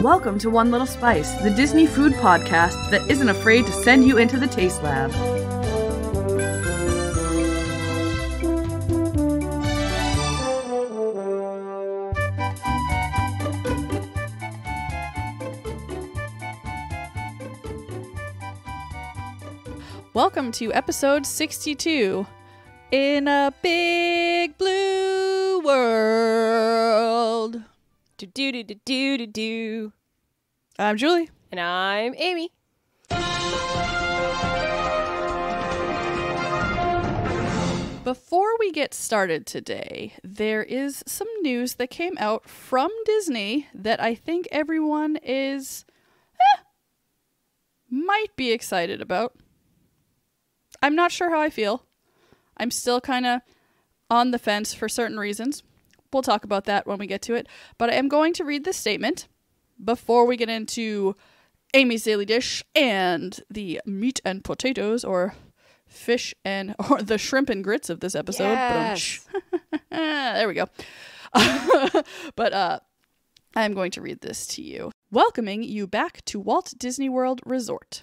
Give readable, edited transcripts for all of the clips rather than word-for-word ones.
Welcome to One Little Spice, the Disney food podcast that isn't afraid to send you into the taste lab. Welcome to episode 62. In a big blue world. Do. I'm Julie. And I'm Amy. Before we get started today, there is some news that came out from Disney that I think everyone might be excited about. I'm not sure how I feel. I'm still kind of on the fence for certain reasons. We'll talk about that when we get to it. But I am going to read this statement before we get into Amy's Daily Dish and the meat and potatoes or the shrimp and grits of this episode. Yes. There we go. But I'm going to read this to you. Welcoming you back to Walt Disney World Resort.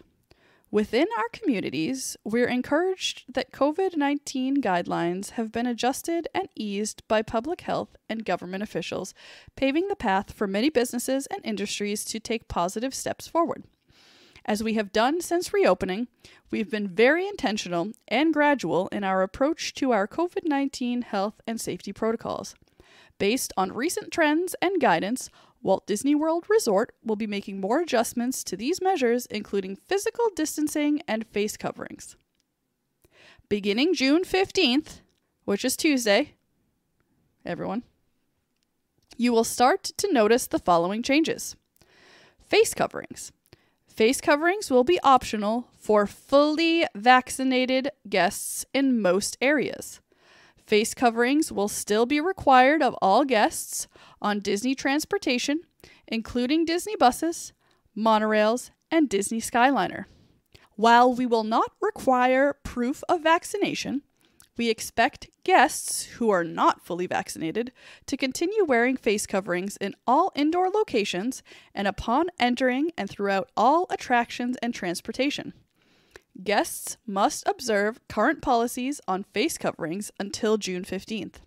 Within our communities, we're encouraged that COVID-19 guidelines have been adjusted and eased by public health and government officials, paving the path for many businesses and industries to take positive steps forward. As we have done since reopening, we've been very intentional and gradual in our approach to our COVID-19 health and safety protocols. Based on recent trends and guidance, Walt Disney World Resort will be making more adjustments to these measures, including physical distancing and face coverings. Beginning June 15th, which is Tuesday, everyone, you will start to notice the following changes. Face coverings. Face coverings will be optional for fully vaccinated guests in most areas. Face coverings will still be required of all guests on Disney transportation, including Disney buses, monorails, and Disney Skyliner. While we will not require proof of vaccination, we expect guests who are not fully vaccinated to continue wearing face coverings in all indoor locations and upon entering and throughout all attractions and transportation. Guests must observe current policies on face coverings until June 15th.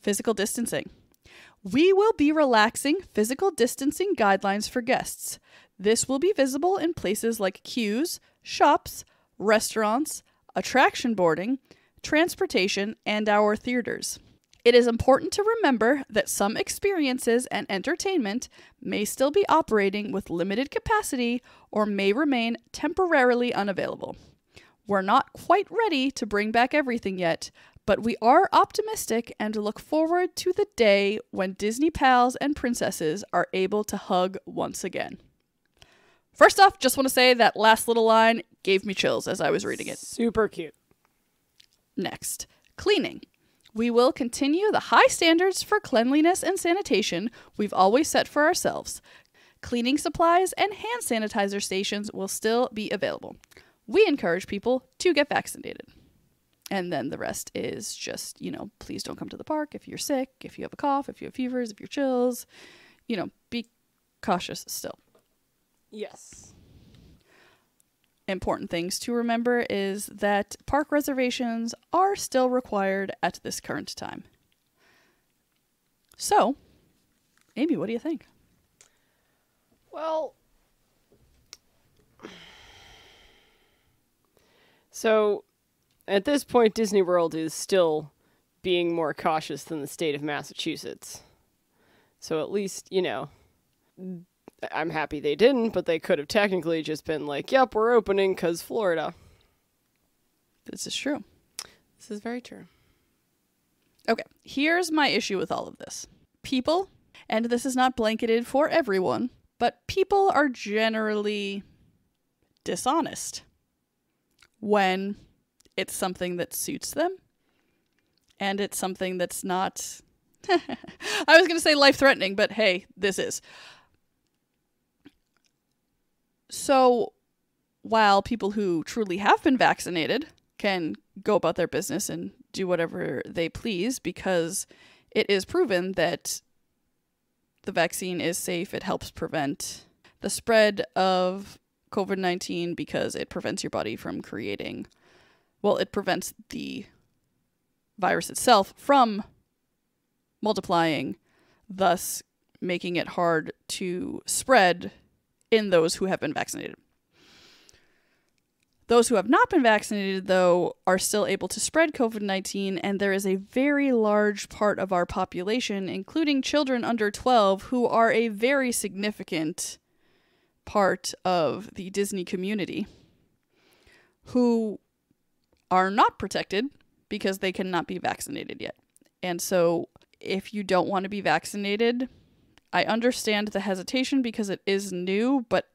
Physical distancing. We will be relaxing physical distancing guidelines for guests. This will be visible in places like queues, shops, restaurants, attraction boarding, transportation, and our theaters. It is important to remember that some experiences and entertainment may still be operating with limited capacity or may remain temporarily unavailable. We're not quite ready to bring back everything yet, but we are optimistic and look forward to the day when Disney pals and princesses are able to hug once again. First off, just want to say that last little line gave me chills as I was reading it. Super cute. Next, cleaning. We will continue the high standards for cleanliness and sanitation we've always set for ourselves. Cleaning supplies and hand sanitizer stations will still be available. We encourage people to get vaccinated. And then the rest is just, please don't come to the park if you're sick, if you have a cough, if you have fevers, if you're chills. Be cautious still. Yes. Important things to remember is that park reservations are still required at this current time. So, Amy, what do you think? Well, so at this point, Disney World is still being more cautious than the state of Massachusetts. So at least, I'm happy they didn't, but they could have technically just been like, yep, we're opening because Florida. This is true. This is very true. Okay, here's my issue with all of this. People, and this is not blanketed for everyone, but people are generally dishonest when it's something that suits them and it's something that's not... I was going to say life-threatening, but hey, this is... So, while people who truly have been vaccinated can go about their business and do whatever they please, because it is proven that the vaccine is safe. It helps prevent the spread of COVID-19 because it prevents your body from creating, well, it prevents the virus itself from multiplying, thus making it hard to spread in those who have been vaccinated. Those who have not been vaccinated, though, are still able to spread COVID-19, and there is a very large part of our population, including children under 12, who are a very significant part of the Disney community, who are not protected because they cannot be vaccinated yet. And so if you don't want to be vaccinated, I understand the hesitation because it is new, but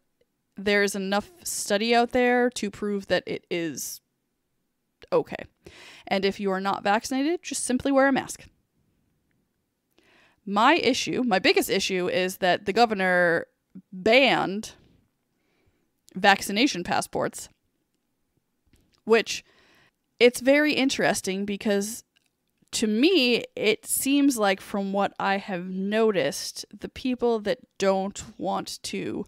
there's enough study out there to prove that it is okay. And if you are not vaccinated, just simply wear a mask. My biggest issue is that the governor banned vaccination passports, which it's very interesting because to me, it seems like from what I have noticed, the people that don't want to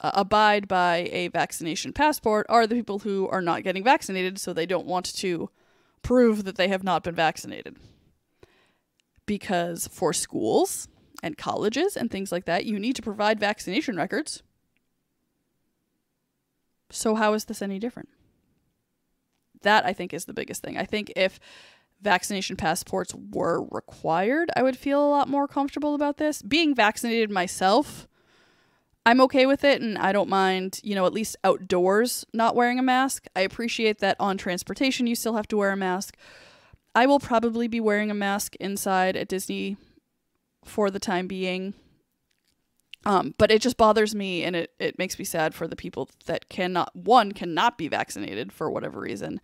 abide by a vaccination passport are the people who are not getting vaccinated, so they don't want to prove that they have not been vaccinated. Because for schools and colleges and things like that, you need to provide vaccination records. So how is this any different? That, I think, is the biggest thing. I think if vaccination passports were required, I would feel a lot more comfortable about this. Being vaccinated myself, I'm okay with it, and I don't mind, at least outdoors not wearing a mask. I appreciate that on transportation you still have to wear a mask. I will probably be wearing a mask inside at Disney for the time being. But it just bothers me, and it makes me sad for the people that cannot be vaccinated for whatever reason,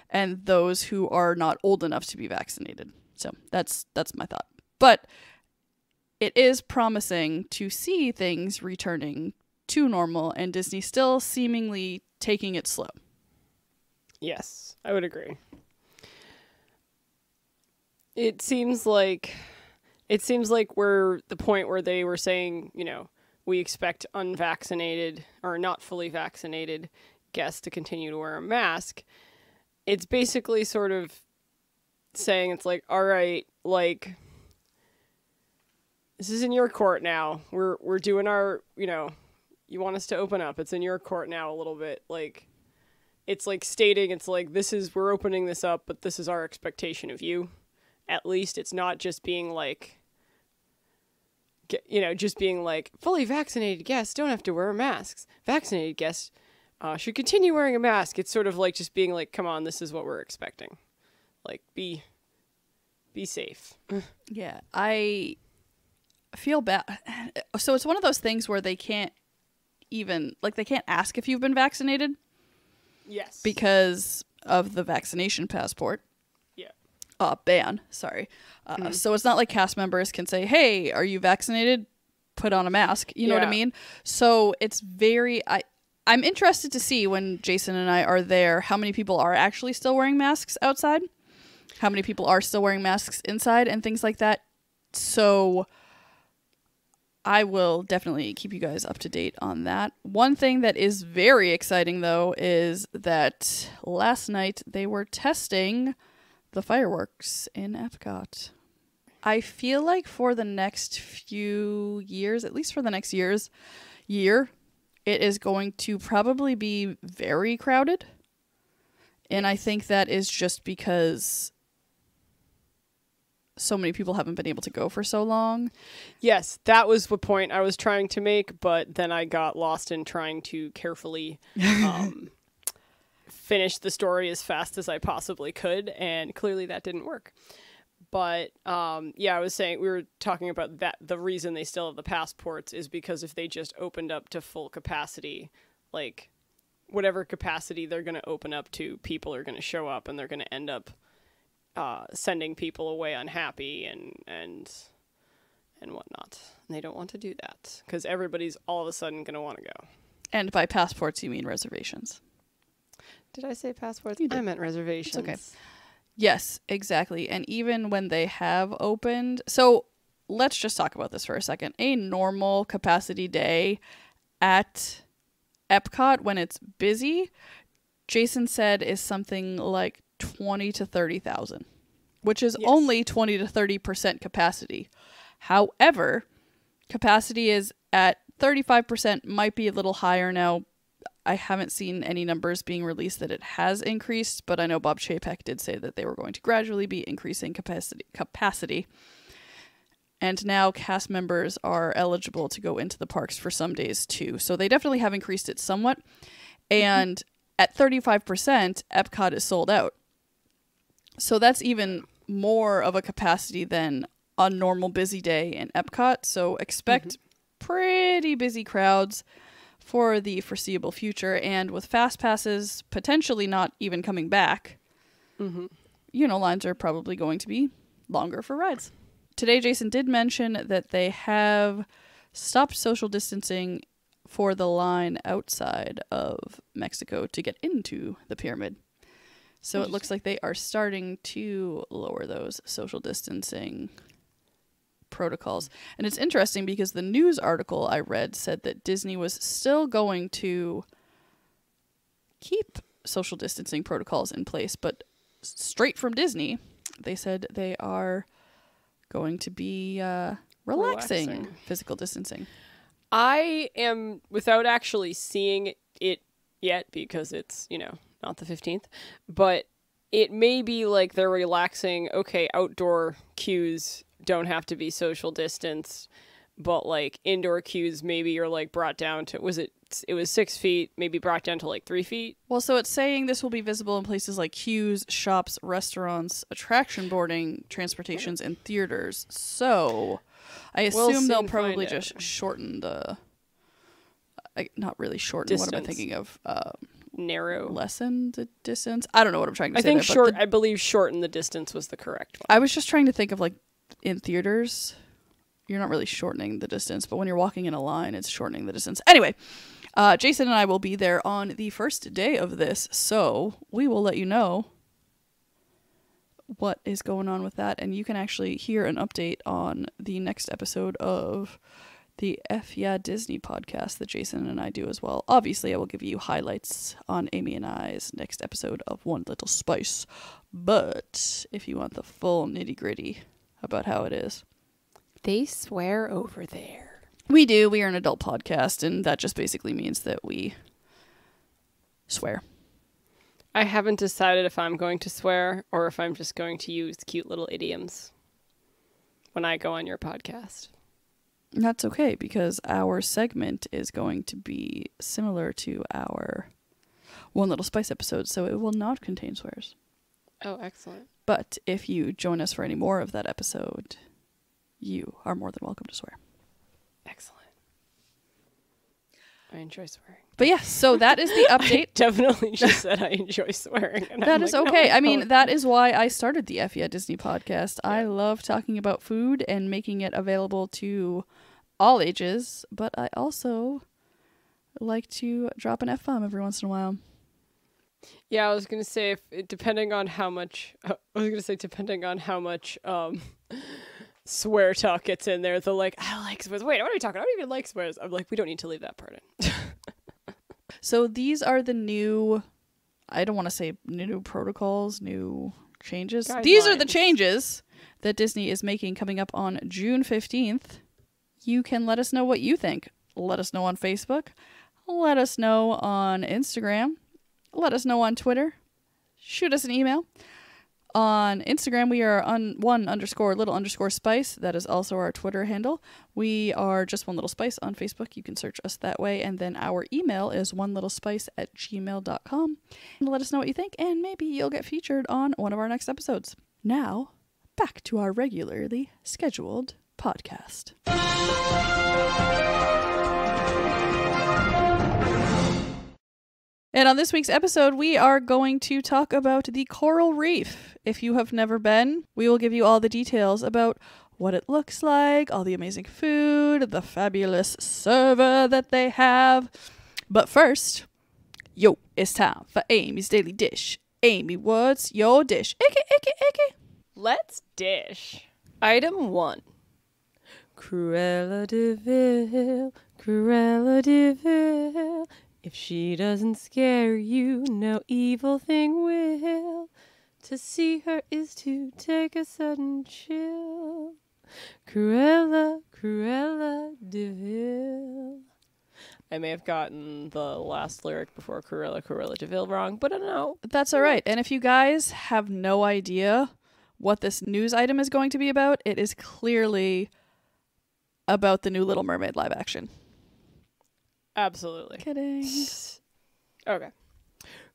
and those who are not old enough to be vaccinated. So that's my thought. But it is promising to see things returning to normal and Disney still seemingly taking it slow. Yes, I would agree. It seems like we're the point where they were saying, we expect unvaccinated or not fully vaccinated guests to continue to wear a mask. It's basically sort of saying, it's like, all right, like, this is in your court now. We're doing our, you want us to open up. It's in your court now a little bit. Like, it's like stating, it's like, we're opening this up, but this is our expectation of you. At least it's not just being like, fully vaccinated guests don't have to wear masks. Vaccinated guests should continue wearing a mask. It's sort of like just being like, come on, this is what we're expecting. Like, be safe. Yeah, I feel bad. So it's one of those things where they can't ask if you've been vaccinated. Yes. Because of the vaccination passport. Yeah. Ban. Sorry. So it's not like cast members can say, hey, are you vaccinated? Put on a mask. You know what I mean? So it's I'm interested to see when Jason and I are there, how many people are actually still wearing masks outside, how many people are still wearing masks inside and things like that. So I will definitely keep you guys up to date on that. One thing that is very exciting, though, is that last night they were testing the fireworks in Epcot. I feel like for the next few years, at least for the next year, it is going to probably be very crowded. And I think that is just because so many people haven't been able to go for so long. Yes, that was the point I was trying to make, but then I got lost in trying to carefully finish the story as fast as I possibly could, and clearly that didn't work. But I was saying, we were talking about that the reason they still have the passports is because if they just opened up to full capacity, like whatever capacity they're going to open up to, people are going to show up and they're going to end up sending people away unhappy and whatnot. And they don't want to do that because everybody's all of a sudden going to want to go. And by passports, you mean reservations. Did I say passports? You did. I meant reservations. It's okay. Yes, exactly. And even when they have opened, so let's just talk about this for a second. A normal capacity day at Epcot when it's busy, Jason said, is something like 20 to 30,000, which is only 20 to 30% capacity. However, capacity is at 35%, might be a little higher now. I haven't seen any numbers being released that it has increased, but I know Bob Chapek did say that they were going to gradually be increasing capacity. And now cast members are eligible to go into the parks for some days too. So they definitely have increased it somewhat. And at 35%, Epcot is sold out. So that's even more of a capacity than a normal busy day in Epcot. So expect pretty busy crowds for the foreseeable future. And with fast passes potentially not even coming back, lines are probably going to be longer for rides. Today, Jason did mention that they have stopped social distancing for the line outside of Mexico to get into the pyramid. So it looks like they are starting to lower those social distancing protocols. And it's interesting because the news article I read said that Disney was still going to keep social distancing protocols in place, but straight from Disney, they said they are going to be relaxing physical distancing. I am, without actually seeing it yet, because it's, not the 15th, but it may be like they're relaxing, okay, outdoor queues don't have to be social distanced, but like indoor queues maybe you're like brought down to, it was 6 feet, maybe brought down to like 3 feet. Well, so it's saying this will be visible in places like queues, shops, restaurants, attraction boarding, transportations, and theaters. So I assume they'll probably just shorten the, not really shorten, distance. What am I thinking of? Narrow. Lessen the distance? I don't know what I'm trying to say. I believe shorten the distance was the correct one. I was just trying to think of like in theaters, you're not really shortening the distance, but when you're walking in a line, it's shortening the distance. Anyway, Jason and I will be there on the first day of this, so we will let you know what is going on with that, and you can actually hear an update on the next episode of the F Yeah Disney podcast that Jason and I do as well. Obviously, I will give you highlights on Amy and I's next episode of One Little Spice, but if you want the full nitty-gritty about how it is, they swear over there. We do. We are an adult podcast, and that just basically means that we swear. I haven't decided if I'm going to swear or if I'm just going to use cute little idioms when I go on your podcast. That's okay, because our segment is going to be similar to our One Little Spice episode, so it will not contain swears. Oh, excellent. But if you join us for any more of that episode, you are more than welcome to swear. Excellent. I enjoy swearing. But yeah, so that is the update. I definitely just said I enjoy swearing. And that is like, okay. No, I mean, that is why I started the F Yeah Disney podcast. Yeah. I love talking about food and making it available to all ages, but I also like to drop an F-bomb every once in a while. Yeah, I was going to say, depending on how much swear talk gets in there, they're like, I like swears. Wait, what are we talking? I don't even like swears. I'm like, we don't need to leave that part in. So these are the new, I don't want to say new protocols, new changes. Guidelines. These are the changes that Disney is making coming up on June 15th. You can let us know what you think. Let us know on Facebook. Let us know on Instagram. Let us know on Twitter. Shoot us an email. On Instagram, we are on one_little_spice. That is also our Twitter handle. We are just One Little Spice on Facebook. You can search us that way. And then our email is onelittlespice@gmail.com. Let us know what you think, and maybe you'll get featured on one of our next episodes. Now, back to our regularly scheduled podcast. And on this week's episode, we are going to talk about the Coral Reef. If you have never been, we will give you all the details about what it looks like, all the amazing food, the fabulous server that they have. But first, it's time for Amy's Daily Dish. Amy, what's your dish? Icky. Let's dish. Item 1. Cruella de Vil, Cruella de Vil. If she doesn't scare you, no evil thing will. To see her is to take a sudden chill. Cruella, Cruella de Vil. I may have gotten the last lyric before Cruella, Cruella de Vil wrong, but I don't know. That's all right. And if you guys have no idea what this news item is going to be about, it is clearly about the new Little Mermaid live action. Absolutely. Kidding. Okay.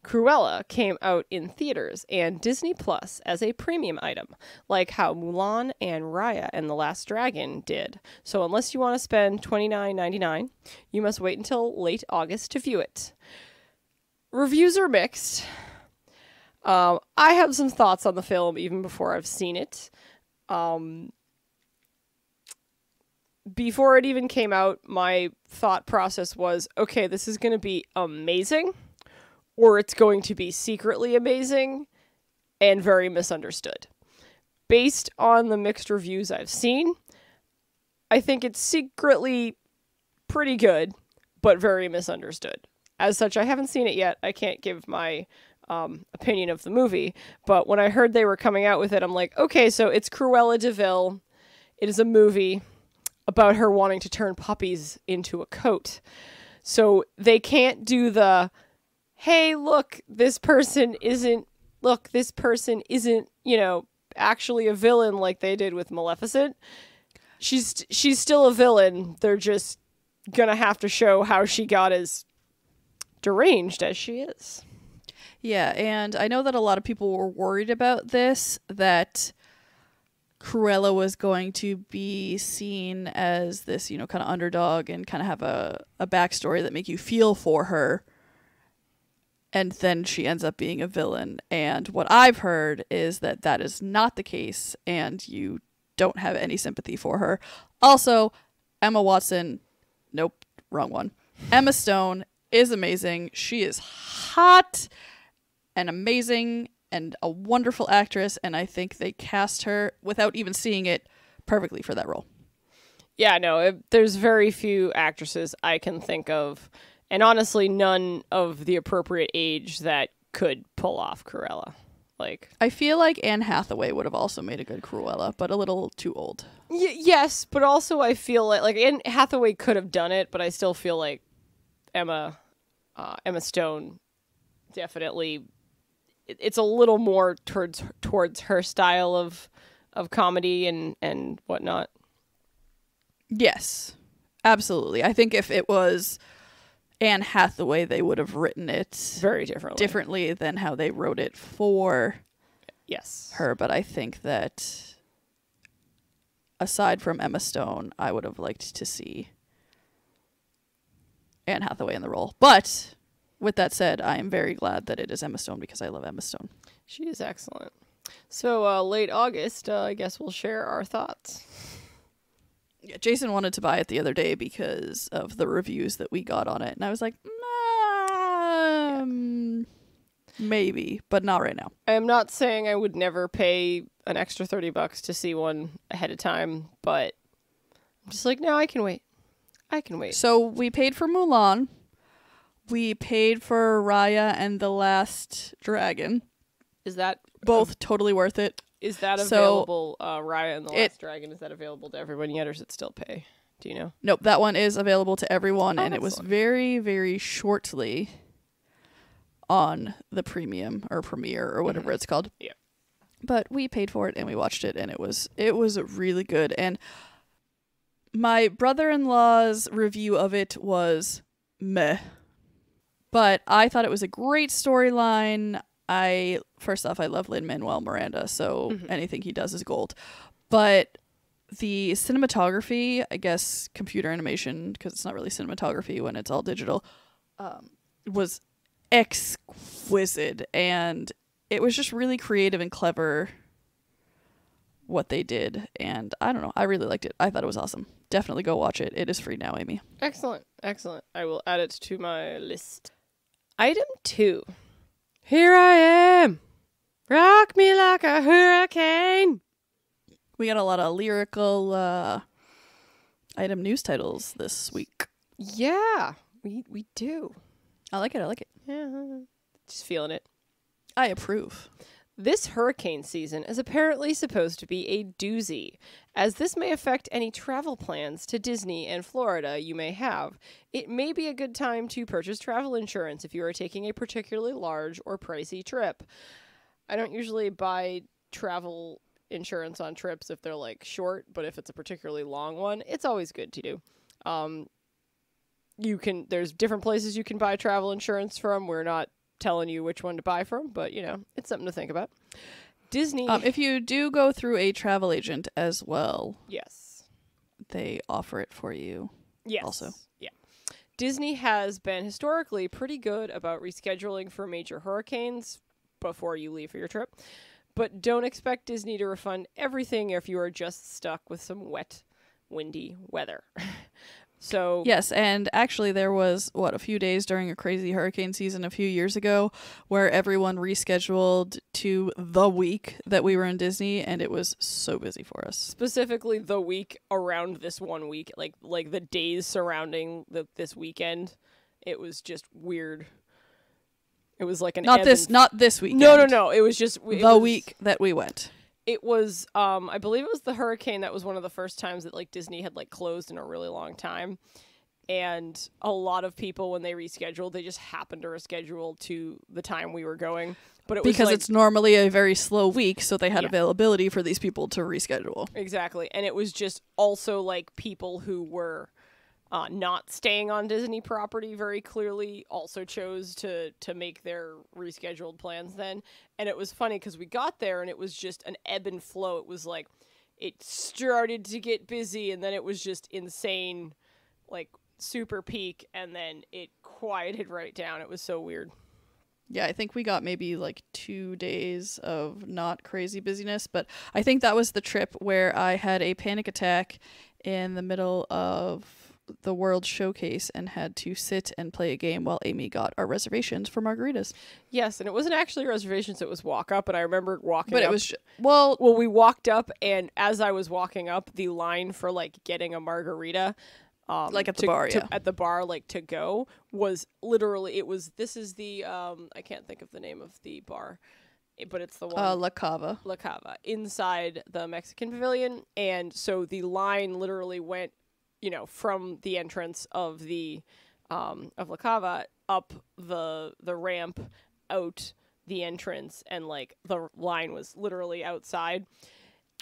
Cruella came out in theaters and Disney Plus as a premium item, like how Mulan and Raya and the Last Dragon did. So unless you want to spend $29.99, you must wait until late August to view it. Reviews are mixed. I have some thoughts on the film even before I've seen it. Before it even came out, my thought process was, okay, this is going to be amazing, or it's going to be secretly amazing and very misunderstood. Based on the mixed reviews I've seen, I think it's secretly pretty good, but very misunderstood. As such, I haven't seen it yet. I can't give my opinion of the movie, but when I heard they were coming out with it, I'm like, okay, so it's Cruella de Vil. It is a movie about her wanting to turn puppies into a coat. So they can't do the, hey, look, this person isn't, actually a villain like they did with Maleficent. She's still a villain. They're just gonna have to show how she got as deranged as she is. Yeah, and I know that a lot of people were worried about this, that Cruella was going to be seen as this, kind of underdog and kind of have a backstory that make you feel for her. And then she ends up being a villain. And what I've heard is that that is not the case, and you don't have any sympathy for her. Also, Emma Watson, nope, wrong one. Emma Stone is amazing. She is hot and amazing and a wonderful actress, and I think they cast her, without even seeing it, perfectly for that role. Yeah, no, there's very few actresses I can think of, and honestly, none of the appropriate age that could pull off Cruella. I feel like Anne Hathaway would have also made a good Cruella, but a little too old. Yes, but also I feel like Anne Hathaway could have done it, but I still feel like Emma Stone definitely, it's a little more towards her style of comedy and whatnot. Yes, absolutely. I think if it was Anne Hathaway, they would have written it very differently than how they wrote it for her. But I think that aside from Emma Stone, I would have liked to see Anne Hathaway in the role. But with that said, I am very glad that it is Emma Stone because I love Emma Stone. She is excellent. So late August, I guess we'll share our thoughts. Yeah, Jason wanted to buy it the other day because of the reviews that we got on it. And I was like, maybe, but not right now. I am not saying I would never pay an extra $30 to see one ahead of time, but I'm just like, no, I can wait. So we paid for Mulan. We paid for Raya and the Last Dragon. Is that both totally worth it? Is that available, Raya and the Last Dragon, is that available to everyone yet, or is it still pay? Do you know? Nope, that one is available to everyone, and it was very, very shortly on the premium or premiere or whatever it's called. Yeah. But we paid for it, and we watched it, and it was really good. And my brother-in-law's review of it was meh. But I thought it was a great storyline. First off, I love Lin-Manuel Miranda, so anything he does is gold. But the cinematography, I guess computer animation, because it's not really cinematography when it's all digital, was exquisite. And it was just really creative and clever what they did. And I don't know, I really liked it. I thought it was awesome. Definitely go watch it. It is free now, Amy. Excellent. I will add it to my list. Item 2. Here I am. Rock me like a hurricane. We got a lot of lyrical item news titles this week. Yeah, we do. I like it. Yeah, just feeling it. I approve. This hurricane season is apparently supposed to be a doozy, as this may affect any travel plans to Disney and Florida you may have. It may be a good time to purchase travel insurance if you are taking a particularly large or pricey trip. I don't usually buy travel insurance on trips if they're like short, but if it's a particularly long one, it's always good to do. There's different places you can buy travel insurance from. We're not telling you which one to buy from, but it's something to think about. Disney, if you do go through a travel agent as well, yes, they offer it for you. Yes, also, yeah. Disney has been historically pretty good about rescheduling for major hurricanes before you leave for your trip, but don't expect Disney to refund everything if you are just stuck with some wet, windy weather. So yes, and actually there was, a few days during a crazy hurricane season a few years ago where everyone rescheduled to the week that we were in Disney, and it was so busy for us. Specifically the week around this 1 week, like the days surrounding this weekend, it was just weird. It was like not this weekend. No. It was just the week that we went. It was, I believe it was the hurricane that was one of the first times that like Disney had like closed in a really long time. And a lot of people, when they rescheduled, they just happened to reschedule to the time we were going. But it was because it's normally a very slow week, so they had availability for these people to reschedule. Exactly. And it was just also like people who were not staying on Disney property very clearly also chose to make their rescheduled plans then. And it was funny because we got there and it was just an ebb and flow. It was like it started to get busy and then it was just insane, like super peak, and then it quieted right down. It was so weird. Yeah, I think we got maybe like 2 days of not crazy busyness, but I think that was the trip where I had a panic attack in the middle of the World Showcase and had to sit and play a game while Amy got our reservations for margaritas. Yes, and it wasn't actually reservations, it was walk up, and I remember walking up. But it was well, we walked up, and as I was walking up, the line for like getting a margarita like at the bar, at the bar, like to go, was literally, this is the I can't think of the name of the bar, but it's the one La Cava inside the Mexican pavilion. And so the line literally went from the entrance of the of La Cava up the ramp out the entrance, and like the line was literally outside.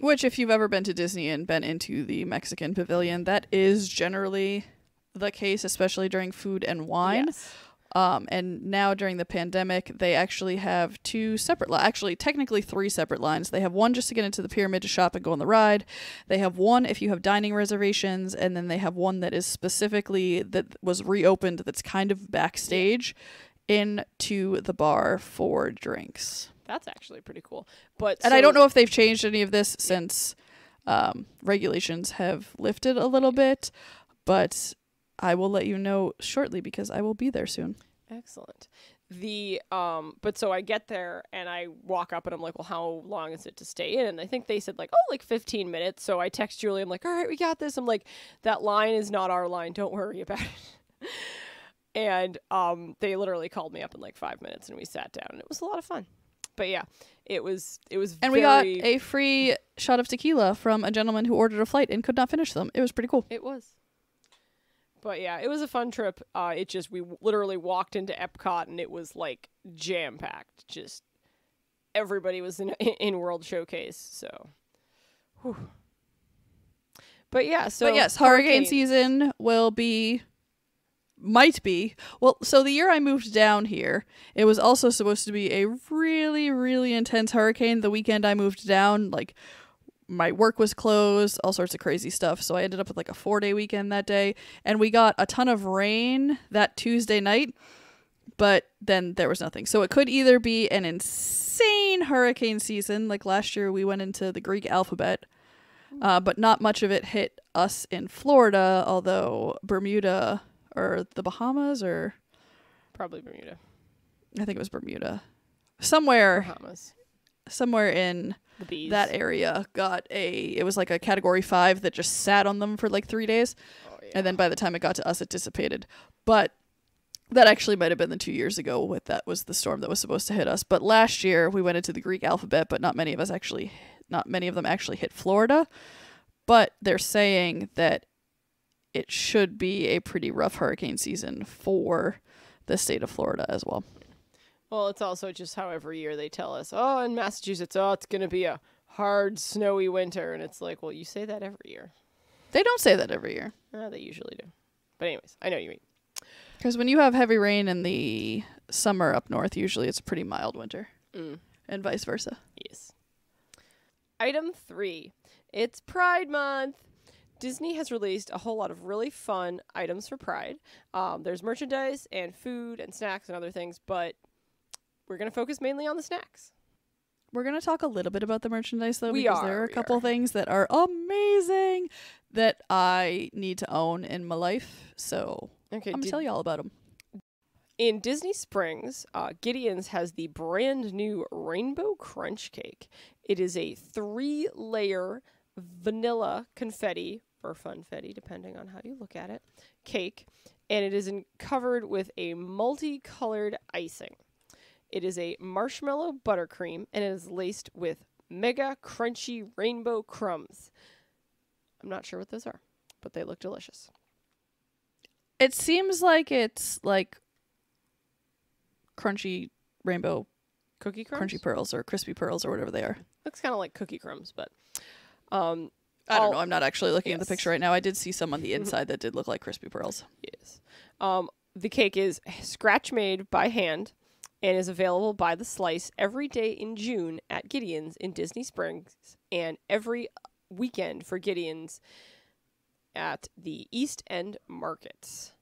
Which, if you've ever been to Disney and been into the Mexican pavilion, that is generally the case, especially during food and wine. Yes. And now during the pandemic, they actually have technically 3 separate lines. They have one just to get into the pyramid to shop and go on the ride. They have one if you have dining reservations, and then they have one that is specifically that was reopened that's kind of backstage into the bar for drinks. That's actually pretty cool. I don't know if they've changed any of this since regulations have lifted a little bit, but I will let you know shortly because I will be there soon. Excellent. But so I get there and I walk up and I'm like, well, how long is it to stay in? And I think they said like 15 minutes. So I text Julie. I'm like, all right, we got this. I'm like, that line is not our line. Don't worry about it. And they literally called me up in like 5 minutes and we sat down and it was a lot of fun. But yeah, it was and we got a free shot of tequila from a gentleman who ordered a flight and could not finish them. It was pretty cool. It was. But yeah, it was a fun trip. We literally walked into Epcot and it was like jam packed. Just everybody was in World Showcase. So, whew. But yes, hurricane season might be. Well, so the year I moved down here, it was also supposed to be a really, really intense hurricane. The weekend I moved down, like, my work was closed, all sorts of crazy stuff. So I ended up with like a 4-day weekend that day. And we got a ton of rain that Tuesday night, but then there was nothing. So it could either be an insane hurricane season, like last year we went into the Greek alphabet, but not much of it hit us in Florida, although Bermuda or the Bahamas, or probably Bermuda. I think it was Bermuda. somewhere Bahamas. somewhere in The bees. that area it was like a category 5 that just sat on them for like 3 days. Oh, yeah. And then by the time it got to us, it dissipated. But that actually might have been the 2 years ago that was the storm that was supposed to hit us. But last year we went into the Greek alphabet, but not many of them actually hit Florida. But they're saying that it should be a pretty rough hurricane season for the state of Florida as well. Well, it's also just how every year they tell us, oh, in Massachusetts, it's going to be a hard, snowy winter. And it's like, well, you say that every year. They don't say that every year. They usually do. But anyways, I know what you mean. Because when you have heavy rain in the summer up north, usually it's a pretty mild winter. And vice versa. Yes. Item 3. It's Pride Month. Disney has released a whole lot of really fun items for Pride. There's merchandise and food and snacks and other things, but we're going to focus mainly on the snacks. We're going to talk a little bit about the merchandise, though, There are a couple things that are amazing that I need to own in my life. So Okay, I'm going to tell you all about them. In Disney Springs, Gideon's has the brand new Rainbow Crunch Cake. It is a 3-layer vanilla confetti, or funfetti, depending on how you look at it, cake, and it is covered with a multicolored icing. It is a marshmallow buttercream, and it is laced with mega crunchy rainbow crumbs. I'm not sure what those are, but they look delicious. It seems like it's like crunchy rainbow Cookie crumbs? crunchy pearls or crispy pearls or whatever they are. Looks kind of like cookie crumbs, but I don't know. I'm not actually looking at the Yes. picture right now. I did see some on the inside that did look like crispy pearls. yes. The cake is scratch made by hand and is available by the slice every day in June at Gideon's in Disney Springs and every weekend for Gideon's at the East End Markets.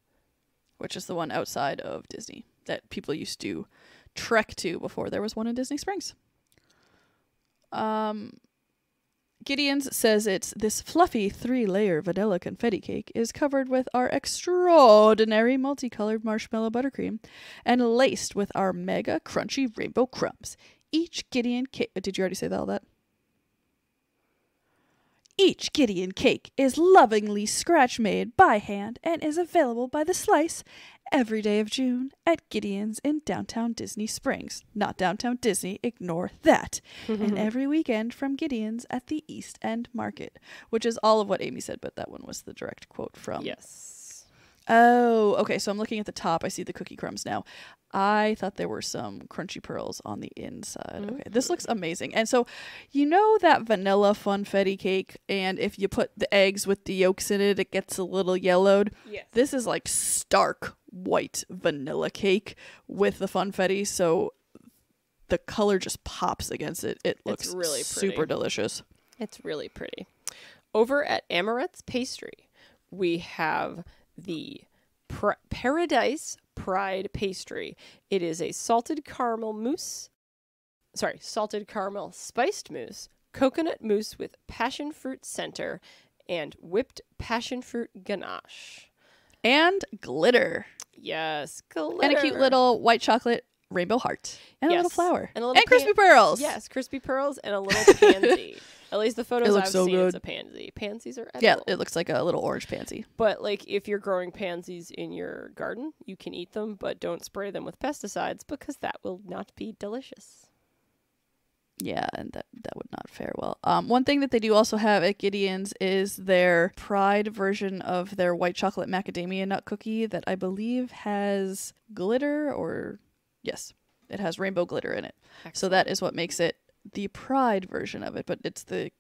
Which is the one outside of Disney that people used to trek to before there was one in Disney Springs. Gideon's says it's this fluffy 3-layer vanilla confetti cake is covered with our extraordinary multicolored marshmallow buttercream and laced with our mega crunchy rainbow crumbs. Each Gideon cake... Did you already say all that? Each Gideon cake is lovingly scratch-made by hand and is available by the slice every day of June at Gideon's in downtown Disney Springs. Not downtown Disney, ignore that. And every weekend from Gideon's at the East End Market, which is all of what Amy said, but that one was the direct quote from... Yes. Oh, okay, so I'm looking at the top. I see the cookie crumbs now. I thought there were some crunchy pearls on the inside. Okay, this looks amazing. And so, you know that vanilla funfetti cake, and if you put the eggs with the yolks in it, it gets a little yellowed? Yes. This is like stark white vanilla cake with the funfetti, so the color just pops against it. It looks really pretty. super delicious. It's really pretty. Over at Amaret's Pastry, we have the Paradise Pride Pastry. It is a salted caramel spiced mousse, coconut mousse with passion fruit center, and whipped passion fruit ganache. And glitter. Yes, glitter. And a cute little white chocolate rainbow heart. And a little flower. And a little crispy pearls. Yes, crispy pearls and a little pansy. At least the photos looks I've so seen, good. it's a pansy. Pansies are edible. Yeah, it looks like a little orange pansy. But, like, if you're growing pansies in your garden, you can eat them, but don't spray them with pesticides because that will not be delicious. Yeah, and that would not fare well. One thing that they do also have at Gideon's is their Pride version of their white chocolate macadamia nut cookie that I believe has glitter or... Yes, it has rainbow glitter in it. Excellent. So that is what makes it the Pride version of it, but it's the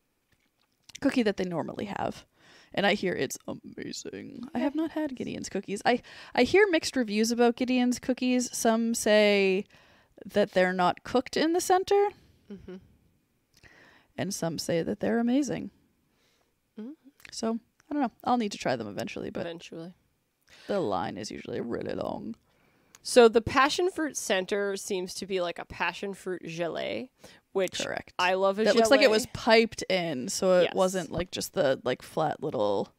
cookie that they normally have. And I hear it's amazing. I have not had Gideon's cookies. I hear mixed reviews about Gideon's cookies. Some say that they're not cooked in the center. Mm-hmm. And some say that they're amazing. Mm-hmm. So, I don't know. I'll need to try them eventually, but Eventually. the line is usually really long. So the passion fruit center seems to be like a passion fruit gelée, which Correct. I love a That gelée. looks like it was piped in, so it Yes. wasn't like just the like flat little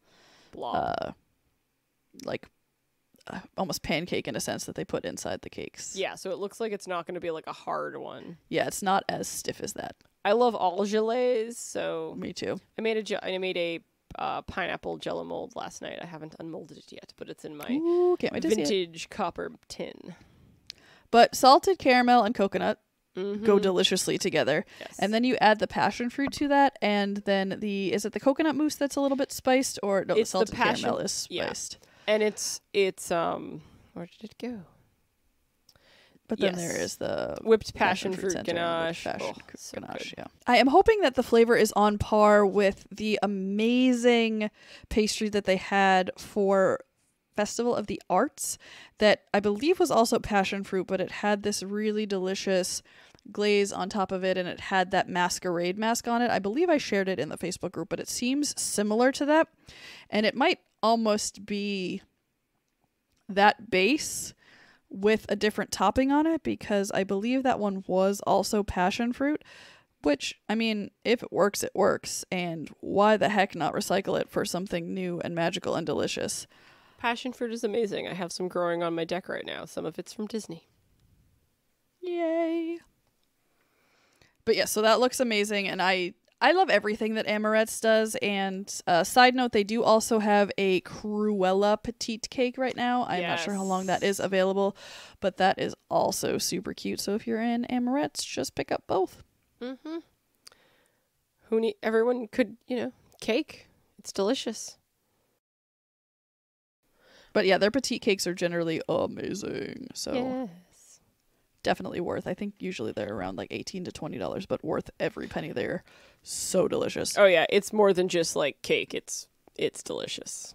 blob. almost pancake in a sense that they put inside the cakes. Yeah, so it looks like it's not going to be like a hard one. Yeah, it's not as stiff as that. I love all gelées, so Me too. I made a pineapple Jello mold last night. I haven't unmolded it yet, but it's in my Can't wait to see it. vintage copper tin. But salted caramel and coconut Mm-hmm. go deliciously together. Yes. And then you add the passion fruit to that, and then is it the coconut mousse that's a little bit spiced, or no, It's the the salted passion- caramel is yeah. spiced. And it's where did it go? But then Yes. there is the Whipped passion fruit center and ganache. whipped passion Oh, fruit so ganache. good. Yeah. I am hoping that the flavor is on par with the amazing pastry that they had for Festival of the Arts that I believe was also passion fruit, but it had this really delicious glaze on top of it, and it had that masquerade mask on it. I believe I shared it in the Facebook group, but it seems similar to that, and it might almost be that base with a different topping on it, because I believe that one was also passion fruit, which, I mean, if it works, it works, and why the heck not recycle it for something new and magical and delicious? Passion fruit is amazing. I have some growing on my deck right now. Some of it's from Disney. Yay. But yeah, so that looks amazing, and I love everything that Amorette's does. And side note, they do also have a Cruella petite cake right now. I'm not sure how long that is available, but that is also super cute. So if you're in Amorette's, just pick up both. Mm-hmm. Everyone could, cake. It's delicious. But yeah, their petite cakes are generally amazing. So Yes. definitely worth. I think usually they're around like $18 to $20, but worth every penny. They're so delicious. Oh yeah, it's more than just like cake. It's delicious.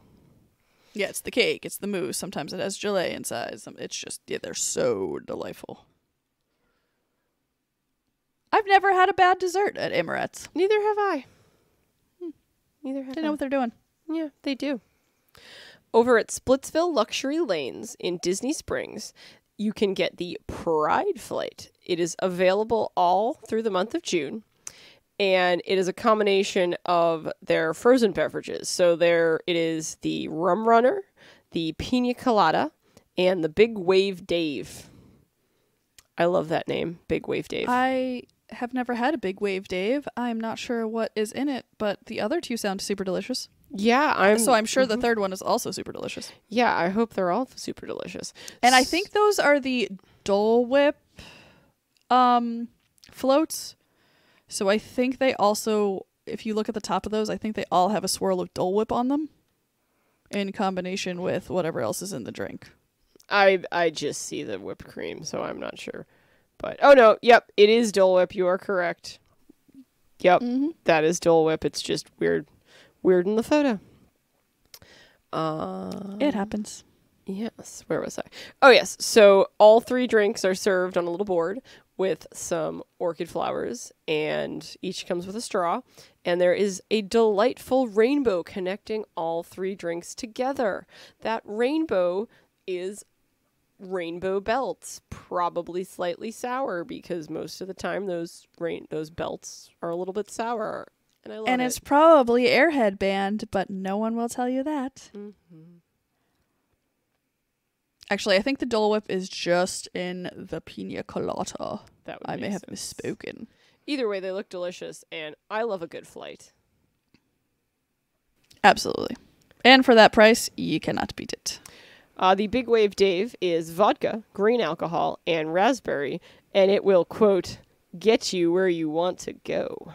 Yeah, it's the cake, it's the mousse. Sometimes it has gelée inside. It's just, yeah, they're so delightful. I've never had a bad dessert at Amorette's. Neither have I. Neither have They know what they're doing. Yeah, they do. Over at Splitsville Luxury Lanes in Disney Springs, you can get the Pride Flight. It is available all through the month of June, and it is a combination of their frozen beverages. So it is the Rum Runner, the Pina Colada, and the Big Wave Dave. I love that name, Big Wave Dave. I have never had a Big Wave Dave. I'm not sure what is in it, but the other two sound super delicious. Yeah, I'm sure the third one is also super delicious. Yeah, I hope they're all super delicious. And I think those are the Dole Whip floats. So I think they also, if you look at the top of those, I think they all have a swirl of Dole Whip on them in combination with whatever else is in the drink. I just see the whipped cream, so I'm not sure. But oh no, yep, it is Dole Whip. You are correct. Yep, that is Dole Whip. It's just weird in the photo. It happens. Yes. Where was I? Oh, yes. So all three drinks are served on a little board with some orchid flowers, and each comes with a straw. And there is a delightful rainbow connecting all three drinks together. That rainbow is rainbow belts, probably slightly sour, because most of the time those belts are a little bit sour. And I love it. It's probably Airhead banned, but no one will tell you that. Mm-hmm. Actually, I think the Dole Whip is just in the Pina Colada. That would I make may have sense. misspoken. Either way, they look delicious, and I love a good flight. Absolutely. And for that price, you cannot beat it. The Big Wave Dave is vodka, green alcohol, and raspberry, and it will, quote, get you where you want to go.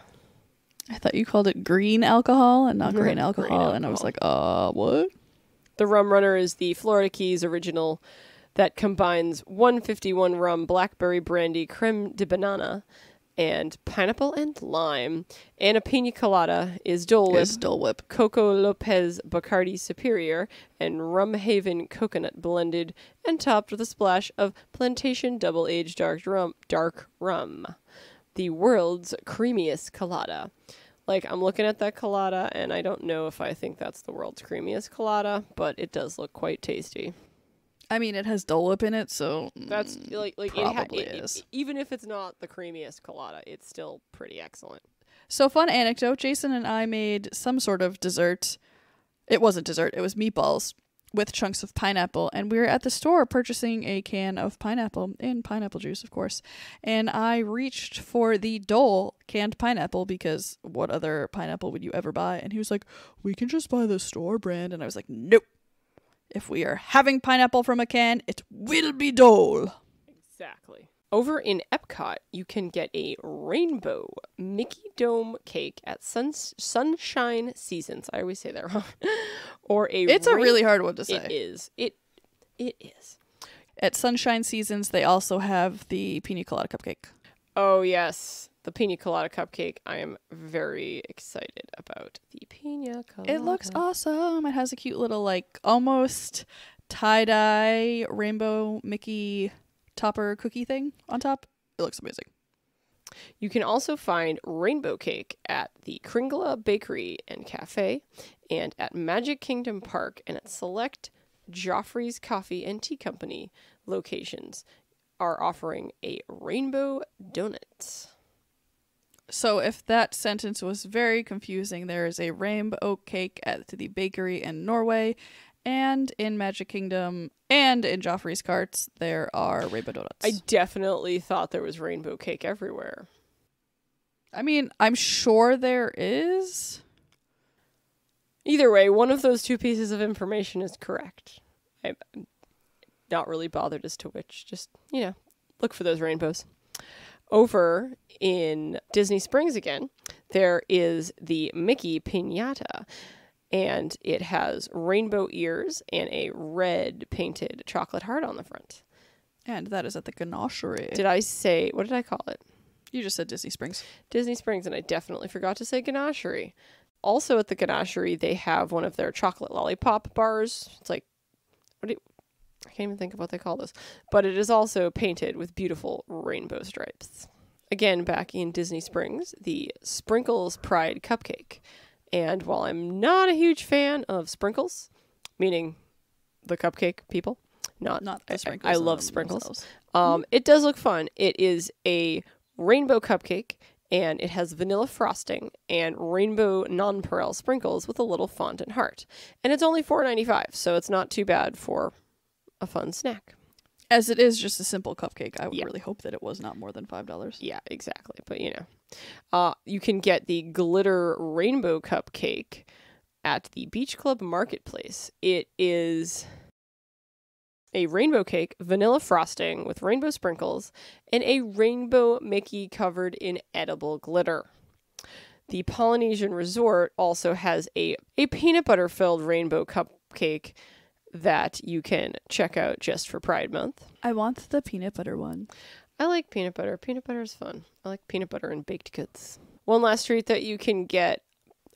I thought you called it green alcohol and not grain alcohol, Grain and I was alcohol. like, what? The Rum Runner is the Florida Keys original that combines 151 rum, blackberry brandy, creme de banana, and pineapple and lime. And a Pina Colada is Dole Whip, Dole Whip. Coco Lopez Bacardi Superior, and Rum Haven Coconut blended, and topped with a splash of Plantation Double-Aged Dark Rum. The world's creamiest colada. Like, I'm looking at that colada, and I don't know if I think that's the world's creamiest colada, but it does look quite tasty. I mean, it has Dole Whip in it, so That's like probably is. Even if it's not the creamiest colada, it's still pretty excellent. So, fun anecdote, Jason and I made some sort of dessert. It wasn't dessert, it was meatballs with chunks of pineapple, and we were at the store purchasing a can of pineapple and pineapple juice, of course, and I reached for the Dole canned pineapple because what other pineapple would you ever buy? And he was like, we can just buy the store brand. And I was like, nope. If we are having pineapple from a can, it will be Dole. Exactly. Over in Epcot, you can get a rainbow Mickey Dome cake at Sunshine Seasons. I always say that wrong. Or It's a really hard one to say. It is. It is. At Sunshine Seasons, they also have the pina colada cupcake. Oh, yes. The pina colada cupcake. I am very excited about the pina colada. It looks awesome. It has a cute little, like, almost tie-dye rainbow Mickey topper cookie thing on top. It looks amazing. You can also find rainbow cake at the Kringla Bakery and Cafe and at Magic Kingdom Park and at select Joffrey's Coffee and Tea Company locations are offering a rainbow donut. So if that sentence was very confusing, there is a rainbow cake at the bakery in Norway, and in Magic Kingdom and in Joffrey's Carts, there are rainbow donuts. I definitely thought there was rainbow cake everywhere. I mean, I'm sure there is. Either way, one of those two pieces of information is correct. I'm not really bothered as to which. Just, look for those rainbows. Over in Disney Springs again, there is the Mickey Piñata. And it has rainbow ears and a red painted chocolate heart on the front. And that is at the Ganachery. What did I call it? You just said Disney Springs. Disney Springs, and I definitely forgot to say Ganachery. Also at the Ganachery, they have one of their chocolate lollipop bars. It's like, I can't even think of what they call this. But it is also painted with beautiful rainbow stripes. Again, back in Disney Springs, the Sprinkles Pride Cupcake. And while I'm not a huge fan of sprinkles, meaning the cupcake people, not the sprinkles. I love sprinkles. It does look fun. It is a rainbow cupcake, and it has vanilla frosting and rainbow nonpareil sprinkles with a little fondant heart. And it's only $4.95, so it's not too bad for a fun snack. As it is just a simple cupcake, I would really hope that it was not more than $5. Yeah, exactly. But, you can get the glitter rainbow cupcake at the Beach Club Marketplace. It is a rainbow cake, vanilla frosting with rainbow sprinkles, and a rainbow Mickey covered in edible glitter. The Polynesian Resort also has a peanut butter filled rainbow cupcake that you can check out just for Pride Month. I want the peanut butter one. I like peanut butter. Peanut butter is fun. I like peanut butter and baked goods. One last treat that you can get,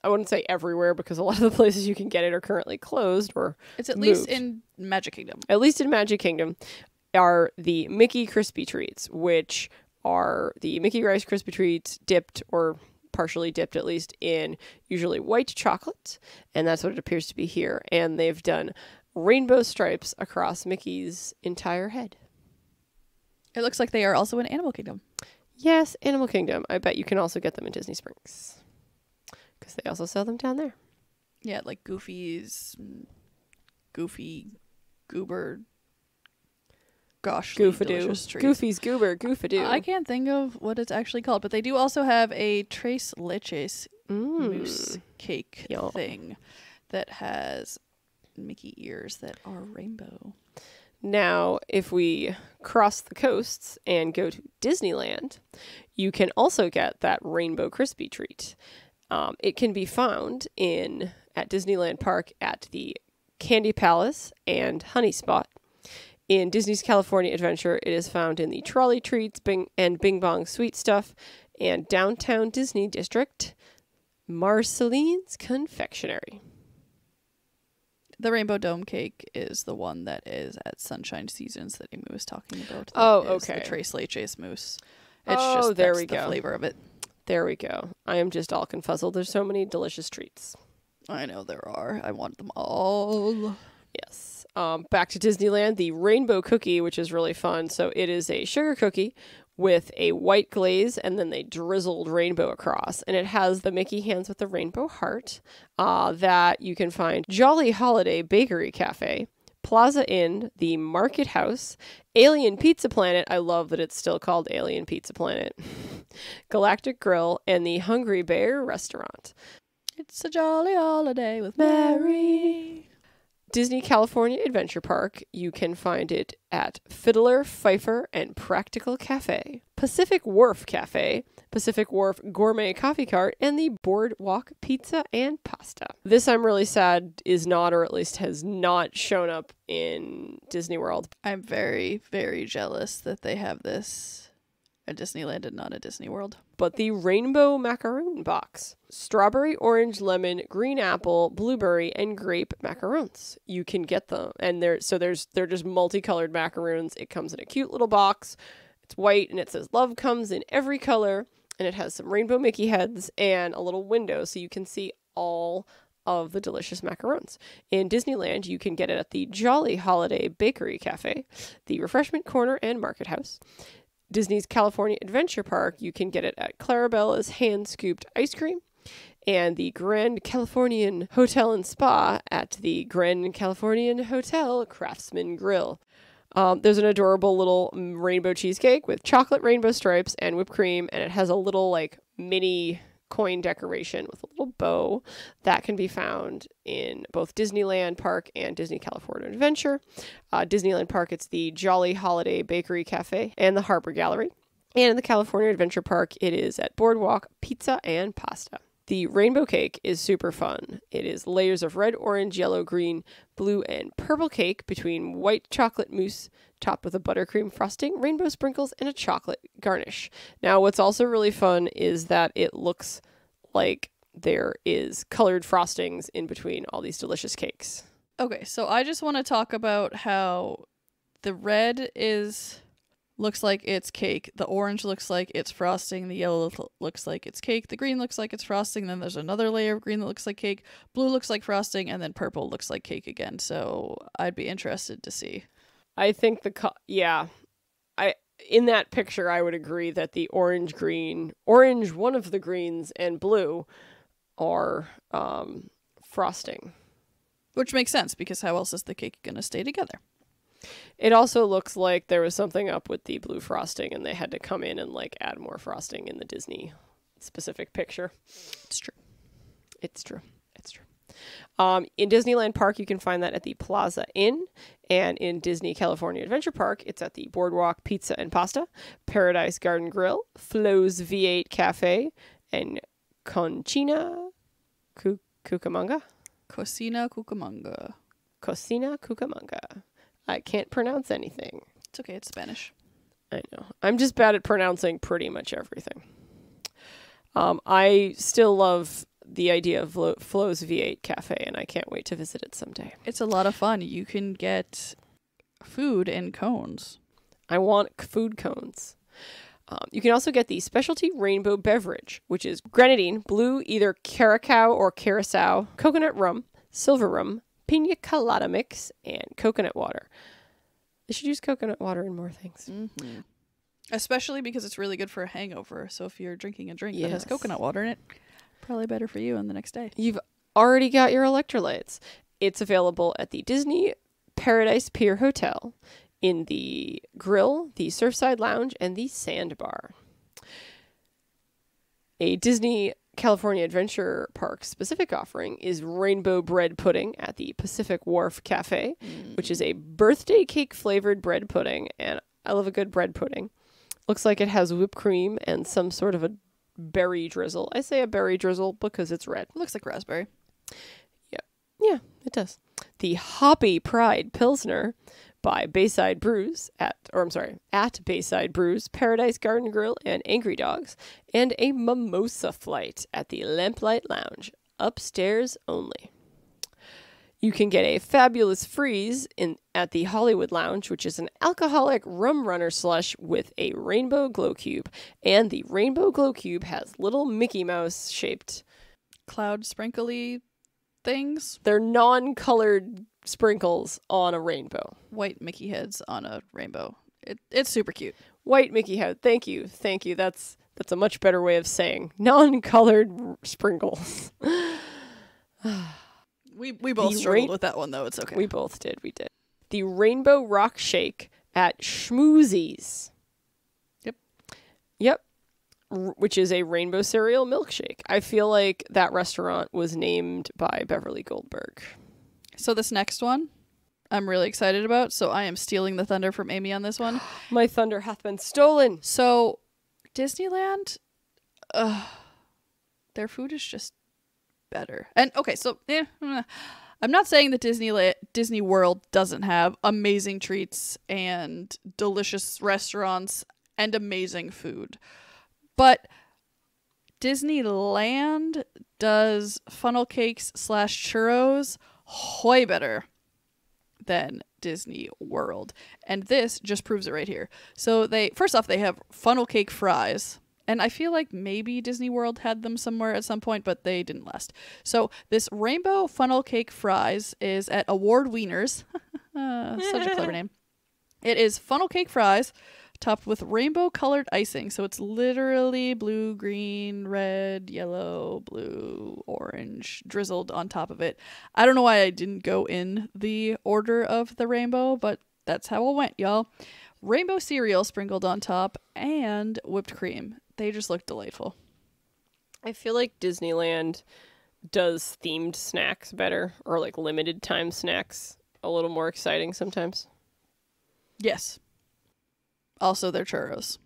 I wouldn't say everywhere because a lot of the places you can get it are currently closed or it's at moved. Least in Magic Kingdom. At least in Magic Kingdom are the Mickey Crispy Treats, which are the Mickey Rice Krispie Treats dipped or partially dipped at least in usually white chocolate, and that's what it appears to be here. And they've done rainbow stripes across Mickey's entire head. It looks like they are also in Animal Kingdom. Yes, Animal Kingdom. I bet you can also get them in Disney Springs because they also sell them down there. Yeah, like Goofy's, Goofy, Goober, gosh, Goofadoo. Goofy's Goober, Goofadoo. I can't think of what it's actually called, but they do also have a Tres Leches mousse cake thing that has Mickey ears that are rainbow. Now, if we cross the coasts and go to Disneyland, you can also get that rainbow crispy treat. It can be found at Disneyland Park at the Candy Palace and Honey Spot. In Disney's California Adventure, it is found in the Trolley Treats and Bing Bong Sweet Stuff and Downtown Disney District, Marceline's Confectionery. The Rainbow Dome cake is the one that is at Sunshine Seasons that Amy was talking about. Oh, okay. The Tres Leches mousse. It's there we go. The flavor of it. There we go. I am just all confuzzled. There's so many delicious treats. I know there are. I want them all. Yes. Back to Disneyland, the Rainbow Cookie, which is really fun. So it is a sugar cookie with a white glaze, and then they drizzled rainbow across. And it has the Mickey hands with the rainbow heart that you can find Jolly Holiday Bakery Cafe, Plaza Inn, the Market House, Alien Pizza Planet, I love that it's still called Alien Pizza Planet, Galactic Grill, and the Hungry Bear Restaurant. It's a jolly holiday with Mary. Disney California Adventure Park, you can find it at Fiddler, Pfeiffer, and Practical Cafe, Pacific Wharf Cafe, Pacific Wharf Gourmet Coffee Cart, and the Boardwalk Pizza and Pasta. This, I'm really sad, is not, or at least has not shown up in Disney World. I'm very, very jealous that they have this at Disneyland and not at Disney World. But the Rainbow Macaroon Box. Strawberry, orange, lemon, green apple, blueberry, and grape macarons. You can get them. And they're just multicolored macaroons. It comes in a cute little box. It's white and it says love comes in every color. And it has some rainbow Mickey heads and a little window so you can see all of the delicious macarons. In Disneyland, you can get it at the Jolly Holiday Bakery Cafe, the Refreshment Corner and Market House. Disney's California Adventure Park, you can get it at Clarabella's Hand-Scooped Ice Cream, and the Grand Californian Hotel and Spa at the Grand Californian Hotel Craftsman Grill. There's an adorable little rainbow cheesecake with chocolate rainbow stripes and whipped cream, and it has a little like mini coin decoration with a little bow that can be found in both Disneyland Park and Disney California Adventure. Disneyland Park, it's the Jolly Holiday Bakery Cafe and the Harbor Gallery. And in the California Adventure Park, it is at Boardwalk Pizza and Pasta. The rainbow cake is super fun. It is layers of red, orange, yellow, green, blue, and purple cake between white chocolate mousse topped with a buttercream frosting, rainbow sprinkles, and a chocolate garnish. Now, what's also really fun is that it looks like there is colored frostings in between all these delicious cakes. Okay, so I just want to talk about how the red looks like it's cake, the orange looks like it's frosting, the yellow looks like it's cake, the green looks like it's frosting, then there's another layer of green that looks like cake, blue looks like frosting, and then purple looks like cake again. So I'd be interested to see. I think in that picture, I would agree that the orange, one of the greens, and blue are frosting. Which makes sense, because how else is the cake going to stay together? It also looks like there was something up with the blue frosting, and they had to come in and like add more frosting in the Disney specific picture. It's true. It's true. It's true. In Disneyland Park, you can find that at the Plaza Inn, and in Disney California Adventure Park, it's at the Boardwalk Pizza and Pasta, Paradise Garden Grill, Flo's V8 Cafe, and Conchina Cucamonga. Cocina Cucamonga. Cocina Cucamonga. I can't pronounce anything. It's okay, it's Spanish. I know. I'm just bad at pronouncing pretty much everything. I still love the idea of Flo's V8 Cafe, and I can't wait to visit it someday. It's a lot of fun. You can get food in cones. I want food cones. You can also get the specialty rainbow beverage, which is grenadine, blue, either Caracao or Curacao, coconut rum, silver rum, pina colada mix, and coconut water. They should use coconut water in more things. Mm-hmm. Especially because it's really good for a hangover. So if you're drinking a drink that has coconut water in it, probably better for you on the next day. You've already got your electrolytes. It's available at the Disney Paradise Pier Hotel, in the Grill, the Surfside Lounge, and the Sandbar. A Disney California Adventure Park specific offering is rainbow bread pudding at the Pacific Wharf Cafe, which is a birthday cake flavored bread pudding, and I love a good bread pudding. Looks like it has whipped cream and some sort of a berry drizzle. I say a berry drizzle because it's red. It looks like raspberry. Yeah, it does. The Hoppy Pride Pilsner by Bayside Brews at Bayside Brews, Paradise Garden Grill, and Angry Dogs, and a mimosa flight at the Lamplight Lounge, upstairs only. You can get a fabulous freeze at the Hollywood Lounge, which is an alcoholic rum runner slush with a rainbow glow cube, and the rainbow glow cube has little Mickey Mouse shaped cloud sprinkly things. They're non-colored sprinkles on a rainbow. White Mickey heads on a rainbow. It's super cute. White Mickey House. Thank you. That's a much better way of saying non-colored sprinkles. We both struggled with that one, though. It's okay. We both did. We did. The Rainbow Rock Shake at Schmoozies. Yep. Which is a rainbow cereal milkshake. I feel like that restaurant was named by Beverly Goldberg. So this next one, I'm really excited about. So I am stealing the thunder from Amy on this one. My thunder hath been stolen. So Disneyland, their food is just better. And okay, so I'm not saying that Disney World doesn't have amazing treats and delicious restaurants and amazing food, but Disneyland does funnel cakes / churros way better than Disney World. And this just proves it right here. So first off, they have funnel cake fries. And I feel like maybe Disney World had them somewhere at some point, but they didn't last. So this rainbow funnel cake fries is at Award Wieners. Such a clever name. It is funnel cake fries topped with rainbow colored icing. So it's literally blue, green, red, yellow, blue, orange drizzled on top of it. I don't know why I didn't go in the order of the rainbow, but that's how it went, y'all. Rainbow cereal sprinkled on top and whipped cream. They just look delightful. I feel like Disneyland does themed snacks better, or like limited time snacks a little more exciting sometimes. Yes. Also their churros.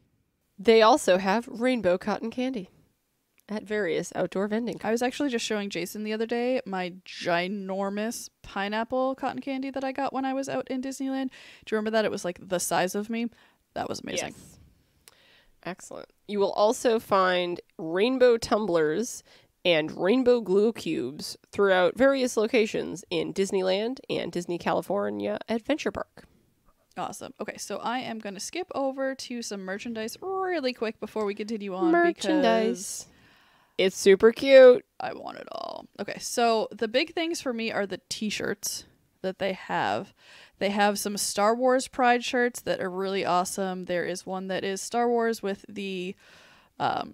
They also have rainbow cotton candy at various outdoor vending. I was actually just showing Jason the other day my ginormous pineapple cotton candy that I got when I was out in Disneyland. Do you remember that? It was like the size of me. That was amazing. Yes. Excellent. You will also find rainbow tumblers and rainbow glue cubes throughout various locations in Disneyland and Disney California Adventure Park. Awesome. Okay, so I am going to skip over to some merchandise really quick before we continue on. Merchandise. It's super cute. I want it all. Okay, so the big things for me are the t-shirts that they have. They have some Star Wars Pride shirts that are really awesome. There is one that is Star Wars with the, oh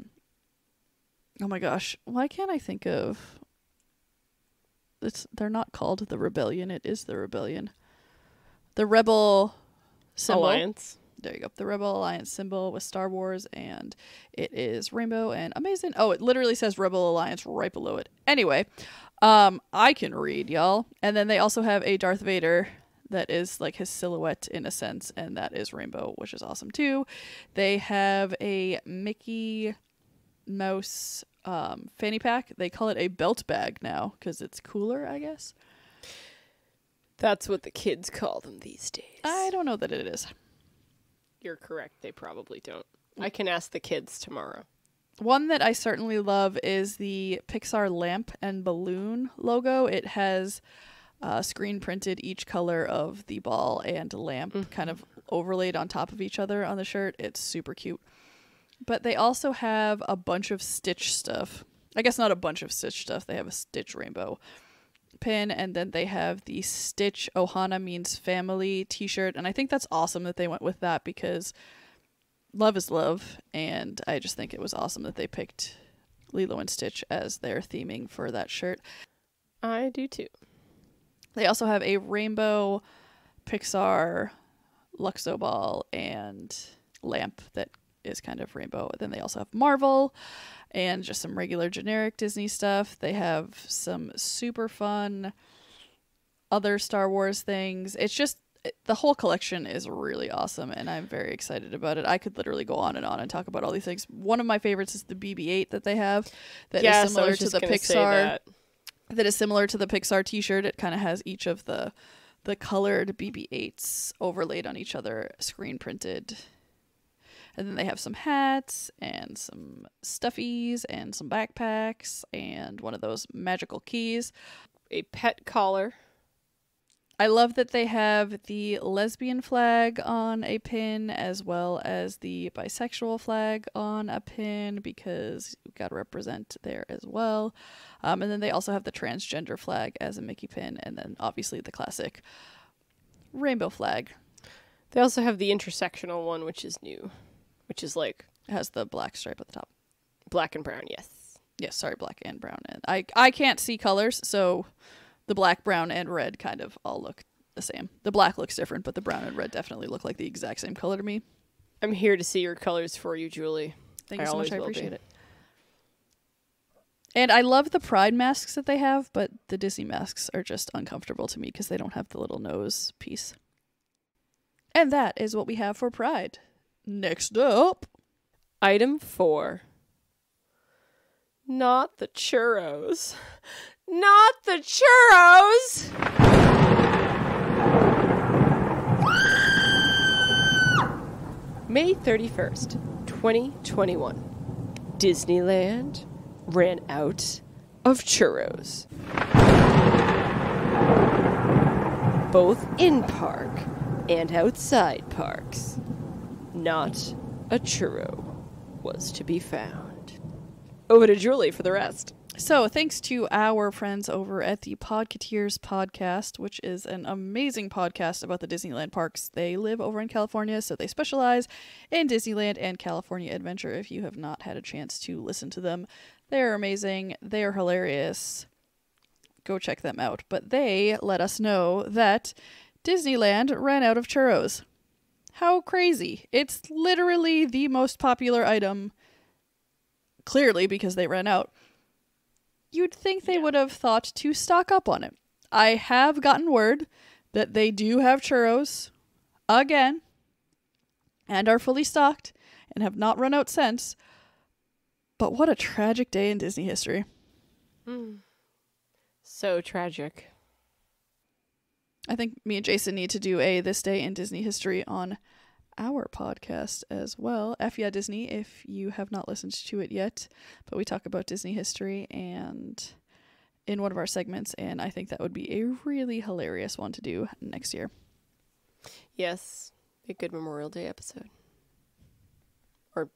my gosh, why can't I think of, they're not called the Rebellion, it is the Rebellion. The Rebel symbol. Alliance. There you go. The Rebel Alliance symbol with Star Wars, and it is rainbow and amazing. Oh, it literally says Rebel Alliance right below it. Anyway, I can read, y'all. And then they also have a Darth Vader that is like his silhouette in a sense, and that is rainbow, which is awesome too. They have a Mickey Mouse fanny pack. They call it a belt bag now because it's cooler, I guess. That's what the kids call them these days. I don't know that it is. You're correct. They probably don't. I can ask the kids tomorrow. One that I certainly love is the Pixar lamp and balloon logo. It has screen printed each color of the ball and lamp kind of overlaid on top of each other on the shirt. It's super cute. But they also have a bunch of Stitch stuff. I guess not a bunch of Stitch stuff. They have a Stitch rainbow pin, and then they have the Stitch Ohana Means Family t-shirt, and I think that's awesome that they went with that because love is love, and I just think it was awesome that they picked Lilo and Stitch as their theming for that shirt. I do too. They also have a rainbow Pixar Luxo ball and lamp that is kind of rainbow. Then they also have Marvel and just some regular generic Disney stuff. They have some super fun other Star Wars things. It's just, the whole collection is really awesome, and I'm very excited about it. I could literally go on and talk about all these things. One of my favorites is the BB-8 that they have that is similar to the Pixar. That is similar to the Pixar t-shirt. It kind of has each of the colored BB-8s overlaid on each other, screen printed. And then they have some hats and some stuffies and some backpacks and one of those magical keys. A pet collar. I love that they have the lesbian flag on a pin as well as the bisexual flag on a pin because you've got to represent there as well. And then they also have the transgender flag as a Mickey pin, and then obviously the classic rainbow flag. They also have the intersectional one, which is new. which is like It has the black stripe at the top. black and brown. Yes. Yes, sorry, black and brown. And I can't see colors, so the black, brown, and red kind of all look the same. The black looks different, but the brown and red definitely look like the exact same color to me. I'm here to see your colors for you, Julie. Thank you so much. I always will appreciate be. it. And I love the Pride masks that they have, but the Disney masks are just uncomfortable to me because they don't have the little nose piece. And that is what we have for Pride. Next up. Item 4. Not the churros. Not the churros! May 31st, 2021. Disneyland ran out of churros. Both in park and outside parks. Not a churro was to be found. Over to Julie for the rest. So, thanks to our friends over at the Podcateers podcast, which is an amazing podcast about the Disneyland parks. They live over in California, so they specialize in Disneyland and California Adventure. If you have not had a chance to listen to them, they're amazing. They are hilarious. Go check them out. But they let us know that Disneyland ran out of churros. How crazy. It's literally the most popular item, clearly because they ran out. You'd think they would have thought to stock up on it. I have gotten word that they do have churros again and are fully stocked and have not run out since. But what a tragic day in Disney history. So tragic. I think me and Jason need to do a This Day in Disney History on our podcast as well. F yeah Disney, if you have not listened to it yet. But we talk about Disney history and in one of our segments, and I think that would be a really hilarious one to do next year. Yes. A good Memorial Day episode. Or,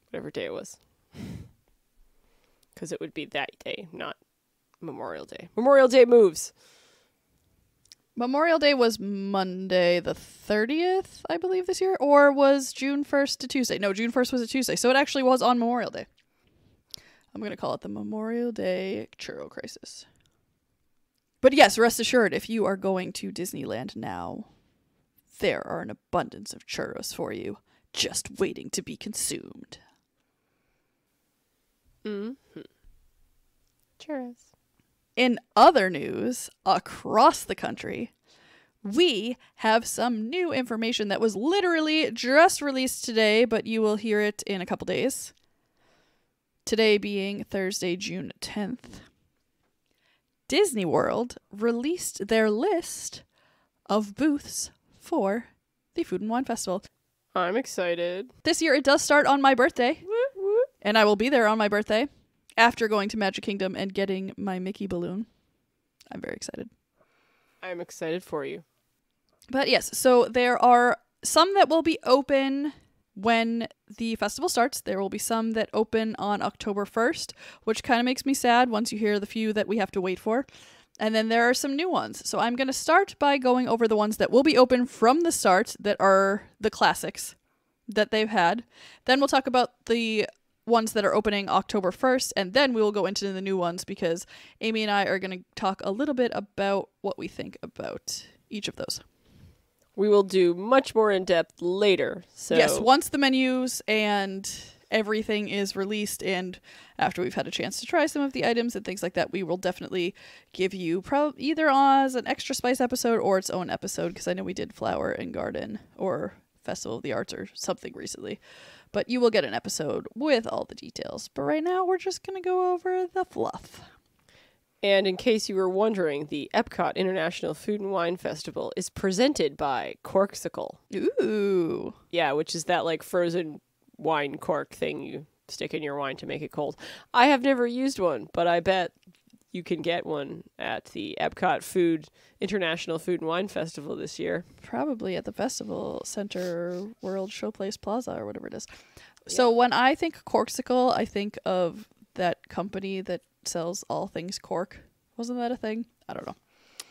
whatever day it was. Because it would be that day, not Memorial Day. Memorial Day moves. Memorial Day was Monday the 30th, I believe, this year, or was June 1st to Tuesday? No, June 1st was a Tuesday, so it actually was on Memorial Day. I'm going to call it the Memorial Day Churro Crisis. But yes, rest assured, if you are going to Disneyland now, there are an abundance of churros for you, just waiting to be consumed. Mm-hmm. Churros. In other news, across the country, we have some new information that was literally just released today, but you will hear it in a couple days. Today being Thursday, June 10th. Disney World released their list of booths for the Food and Wine Festival. I'm excited. This year it does start on my birthday, and I will be there on my birthday. After going to Magic Kingdom and getting my Mickey balloon. I'm very excited. I'm excited for you. But yes, so there are some that will be open when the festival starts. There will be some that open on October 1st, which kind of makes me sad once you hear the few that we have to wait for. And then there are some new ones. So I'm going to start by going over the ones that will be open from the start that are the classics that they've had. Then we'll talk about the ones that are opening October 1st, and then we will go into the new ones because Amy and I are going to talk a little bit about what we think about each of those. We will do much more in depth later. So yes, once the menus and everything is released and after we've had a chance to try some of the items and things like that, we will definitely give you either as an extra spice episode or its own episode, because I know we did Flower and Garden or Festival of the Arts or something recently. But you will get an episode with all the details. But right now, we're just going to go over the fluff. And in case you were wondering, the Epcot International Food and Wine Festival is presented by Corksicle. Ooh. Yeah, which is that like frozen wine cork thing you stick in your wine to make it cold. I have never used one, but I bet you can get one at the Epcot International Food and Wine Festival this year. Probably at the Festival Center World Showplace Plaza or whatever it is. Yeah. So when I think Corksicle, I think of that company that sells all things cork. Wasn't that a thing? I don't know.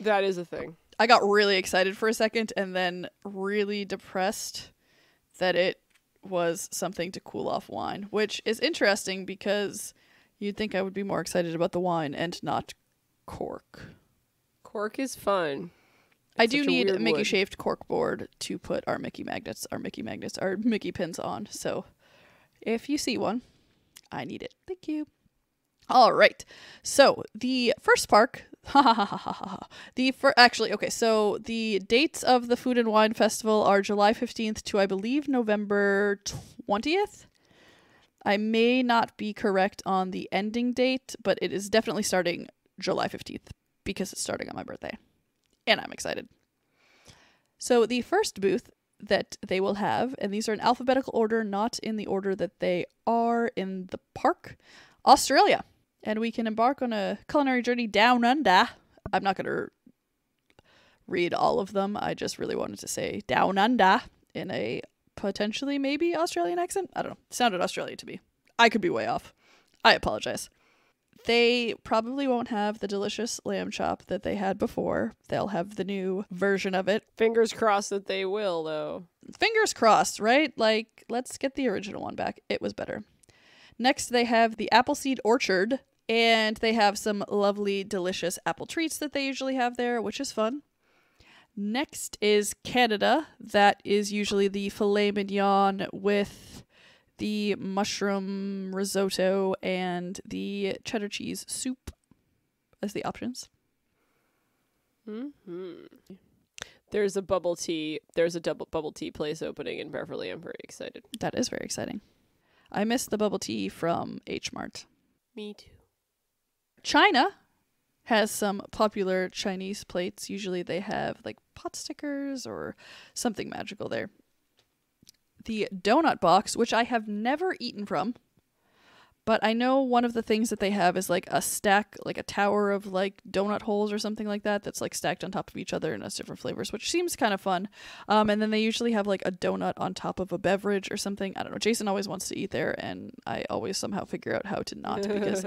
That is a thing. I got really excited for a second and then really depressed that it was something to cool off wine, which is interesting because you'd think I would be more excited about the wine and not cork. Cork is fun. I do need a wood. Mickey shaped cork board to put our Mickey pins on. So if you see one, I need it. Thank you. All right. So the first park, so the dates of the Food and Wine Festival are July 15th to, I believe, November 20th. I may not be correct on the ending date, but it is definitely starting July 15th because it's starting on my birthday. And I'm excited. So the first booth that they will have, and these are in alphabetical order, not in the order that they are in the park, Australia. And we can embark on a culinary journey down under. I'm not going to read all of them. I just really wanted to say down under in a potentially maybe Australian accent. I don't know. It sounded Australian to me. I could be way off. I apologize. They probably won't have the delicious lamb chop that they had before. They'll have the new version of it. Fingers crossed that they will, though. Fingers crossed, right? Like, let's get the original one back. It was better. Next, they have the Appleseed Orchard, and they have some lovely, delicious apple treats that they usually have there, which is fun. Next is Canada. That is usually the filet mignon with the mushroom risotto and the cheddar cheese soup as the options. There's a bubble tea. There's a double bubble tea place opening in Beverly. I'm very excited. That is very exciting. I miss the bubble tea from H Mart. Me too. China has some popular Chinese plates. Usually they have like pot stickers or something magical there. The donut box, which I have never eaten from, but I know one of the things that they have is like a stack, like a tower of like donut holes or something like that that's like stacked on top of each other and has different flavors, which seems kind of fun. And then they usually have like a donut on top of a beverage or something. I don't know. Jason always wants to eat there, and I always somehow figure out how to not because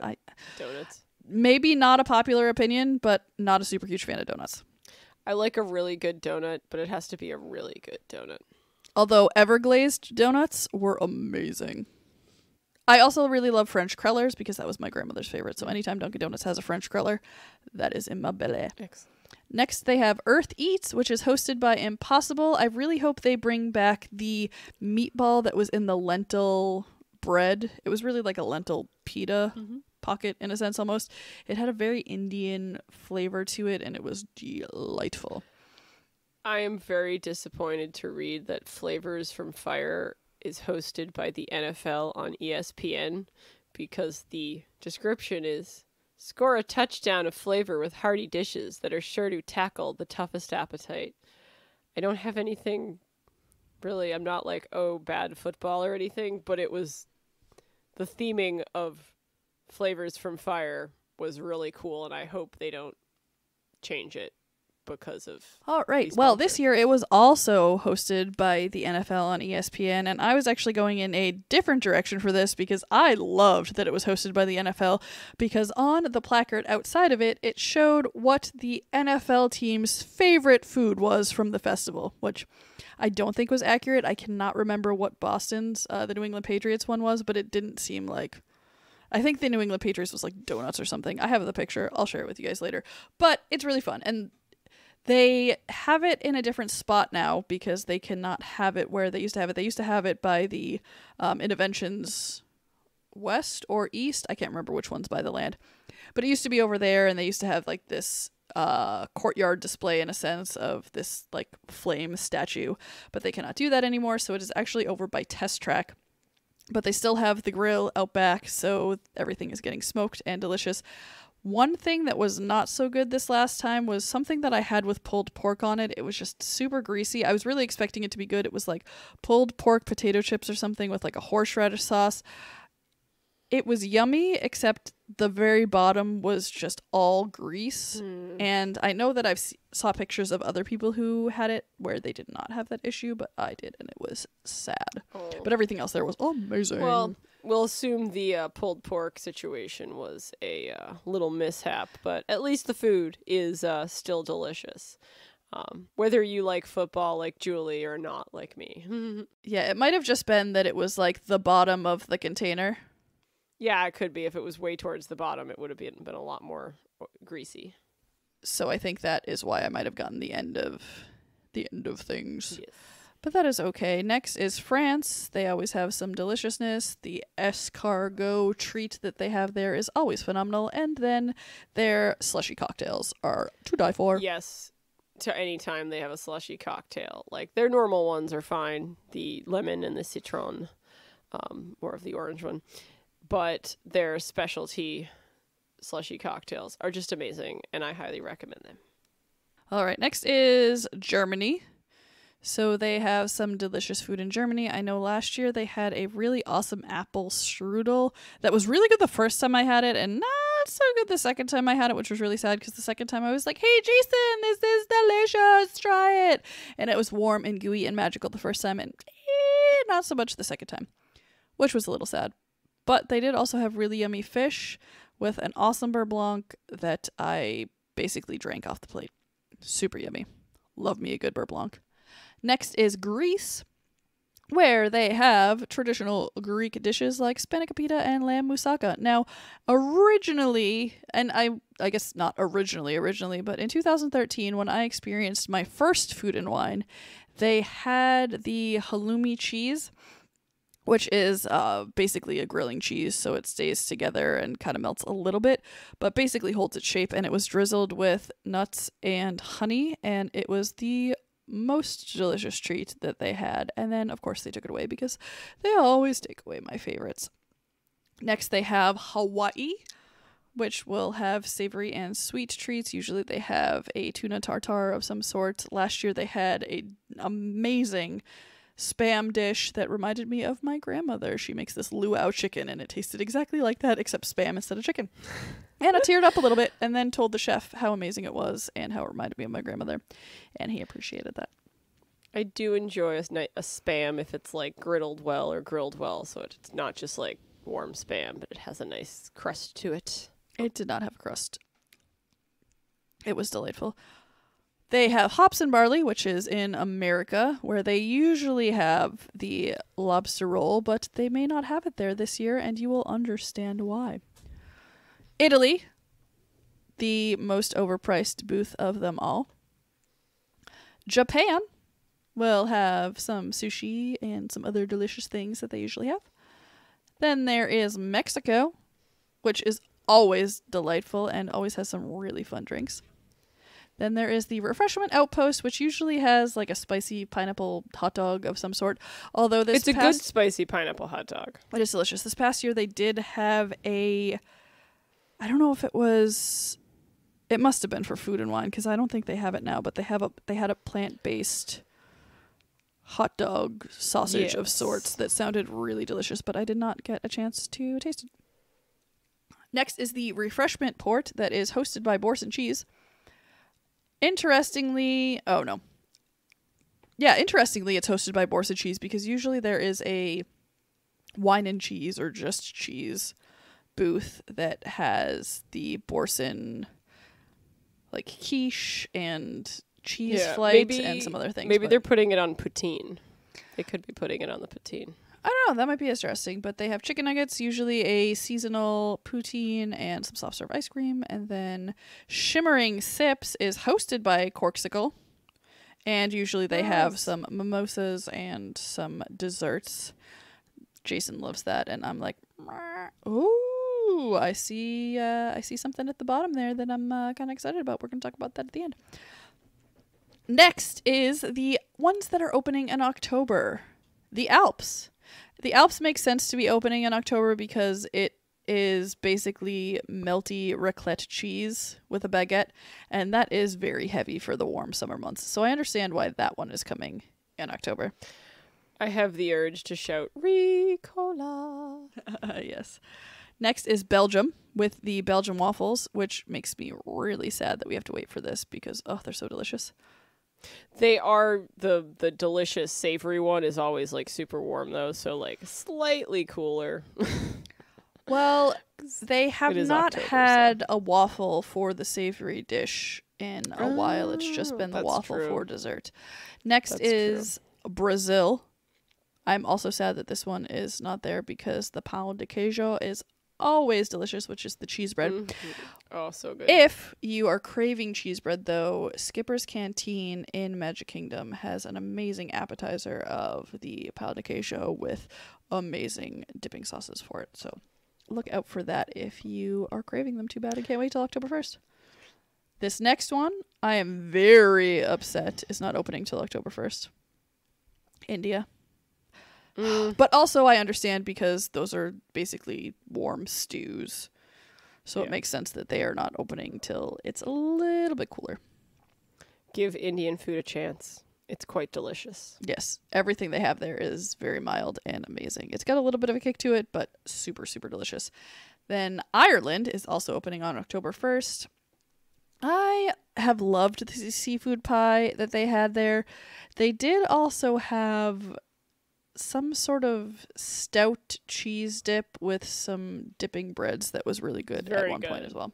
Donuts. Maybe not a popular opinion, but not a super huge fan of donuts. I like a really good donut, but it has to be a really good donut. Although Everglazed donuts were amazing. I also really love French crullers because that was my grandmother's favorite. So anytime Dunkin' Donuts has a French cruller, that is in my belly. Excellent. Next, they have Earth Eats, which is hosted by Impossible. I really hope they bring back the meatball that was in the lentil bread. It was really like a lentil pita pocket in a sense almost. It had a very Indian flavor to it, and it was delightful. I am very disappointed to read that Flavors from Fire is hosted by the NFL on ESPN because the description is score a touchdown of flavor with hearty dishes that are sure to tackle the toughest appetite. I don't have anything really. I'm not like, oh, bad football or anything, but it was the theming of Flavors from Fire was really cool, and I hope they don't change it because of all right. Well, this year it was also hosted by the NFL on ESPN, and I was actually going in a different direction for this because I loved that it was hosted by the NFL because on the placard outside of it, it showed what the NFL team's favorite food was from the festival, which I don't think was accurate. I cannot remember what Boston's, the New England Patriots one was, but it didn't seem like... I think the New England Patriots was like donuts or something. I have the picture. I'll share it with you guys later. But it's really fun, and they have it in a different spot now because they cannot have it where they used to have it. They used to have it by the Innovations West or East. I can't remember which one's by the land. But it used to be over there, and they used to have like this courtyard display in a sense of this like flame statue. But they cannot do that anymore, so it is actually over by Test Track. But they still have the grill out back, so everything is getting smoked and delicious. One thing that was not so good this last time was something that I had with pulled pork on it. It was just super greasy. I was really expecting it to be good. It was like pulled pork potato chips or something with like a horseradish sauce. It was yummy, except the very bottom was just all grease. And I know that I've saw pictures of other people who had it where they did not have that issue, but I did, and it was sad. But everything else there was amazing. Well, we'll assume the pulled pork situation was a little mishap, but at least the food is still delicious. Whether you like football like Julie or not like me. Yeah, it might have just been that it was like the bottom of the container. Yeah, it could be. If it was way towards the bottom, it would have been a lot more greasy. So I think that is why I might have gotten the end of things. Yes. But that is okay. Next is France. They always have some deliciousness. The escargot treat that they have there is always phenomenal. And then their slushy cocktails are to die for. Yes. To any time they have a slushy cocktail. Like, their normal ones are fine. The lemon and the citron, or of the orange one. But their specialty slushy cocktails are just amazing, and I highly recommend them. All right, next is Germany. So they have some delicious food in Germany. I know last year they had a really awesome apple strudel that was really good the first time I had it and not so good the second time I had it, which was really sad because the second time I was like, hey, Jason, this is delicious. Try it. And it was warm and gooey and magical the first time and not so much the second time, which was a little sad. But they did also have really yummy fish with an awesome beurre blanc that I basically drank off the plate. Super yummy. Love me a good beurre blanc. Next is Greece, where they have traditional Greek dishes like spanakopita and lamb moussaka. Now, originally, and I guess not originally, but in 2013, when I experienced my first Food and Wine, they had the halloumi cheese, which is basically a grilling cheese, so it stays together and kind of melts a little bit, but basically holds its shape, and it was drizzled with nuts and honey, and it was the most delicious treat that they had. And then, of course, they took it away because they always take away my favorites. Next, they have Hawaii, which will have savory and sweet treats. Usually they have a tuna tartare of some sort. Last year, they had an amazing Spam dish that reminded me of my grandmother. She makes this luau chicken, and it tasted exactly like that, except Spam instead of chicken. And I teared up a little bit and then told the chef how amazing it was and how it reminded me of my grandmother, and he appreciated that. I do enjoy a Spam if it's like griddled well or grilled well, so it's not just like warm Spam, but it has a nice crust to it. It did not have a crust. It was delightful. They have hops and barley, which is in America, where they usually have the lobster roll, but they may not have it there this year, and you will understand why. Italy, the most overpriced booth of them all. Japan will have some sushi and some other delicious things that they usually have. Then there is Mexico, which is always delightful and always has some really fun drinks. Then there is the Refreshment Outpost, which usually has like a spicy pineapple hot dog of some sort. Although it's a good spicy pineapple hot dog. It is delicious. This past year they did have I don't know if it must have been for Food and Wine because I don't think they have it now, but they had a plant-based hot dog sausage of sorts that sounded really delicious, but I did not get a chance to taste it. Next is the Refreshment Port that is hosted by Borson Cheese. Interestingly, it's hosted by Borson Cheese because usually there is a wine and cheese or just cheese booth that has the Borson like quiche and cheese flight and some other things. Maybe they're putting it on poutine. They could be putting it on the poutine. I don't know. That might be interesting. But they have chicken nuggets, usually a seasonal poutine, and some soft serve ice cream. And then Shimmering Sips is hosted by Corksicle. And usually they have some mimosas and some desserts. Jason loves that. And I'm like, ooh, I see something at the bottom there that I'm kind of excited about. We're going to talk about that at the end. Next is the ones that are opening in October. The Alps. The Alps makes sense to be opening in October because it is basically melty raclette cheese with a baguette, and that is very heavy for the warm summer months. So I understand why that one is coming in October. I have the urge to shout, Ricola. Yes. Next is Belgium with the Belgian waffles, which makes me really sad that we have to wait for this because, they're so delicious. They are the delicious savory one is always like super warm though, so like slightly cooler. Well, They have It is not October, had a waffle for the savory dish in a while. It's just been the that's waffle true. for dessert. Next That's is Brazil. I'm also sad that this one is not there because the pão de queijo is always delicious, which is the cheese bread. Mm-hmm. Oh, so good. If you are craving cheese bread, though, Skipper's Canteen in Magic Kingdom has an amazing appetizer of the pão de queijo with amazing dipping sauces for it. So look out for that if you are craving them too bad and can't wait till October 1st. This next one, I am very upset, is not opening till October 1st. India. But also I understand because those are basically warm stews. So it makes sense that they are not opening till it's a little bit cooler. Give Indian food a chance. It's quite delicious. Yes, everything they have there is very mild and amazing. It's got a little bit of a kick to it, but super, super delicious. Then Ireland is also opening on October 1st. I have loved the seafood pie that they had there. They did also have some sort of stout cheese dip with some dipping breads that was really good at one point as well.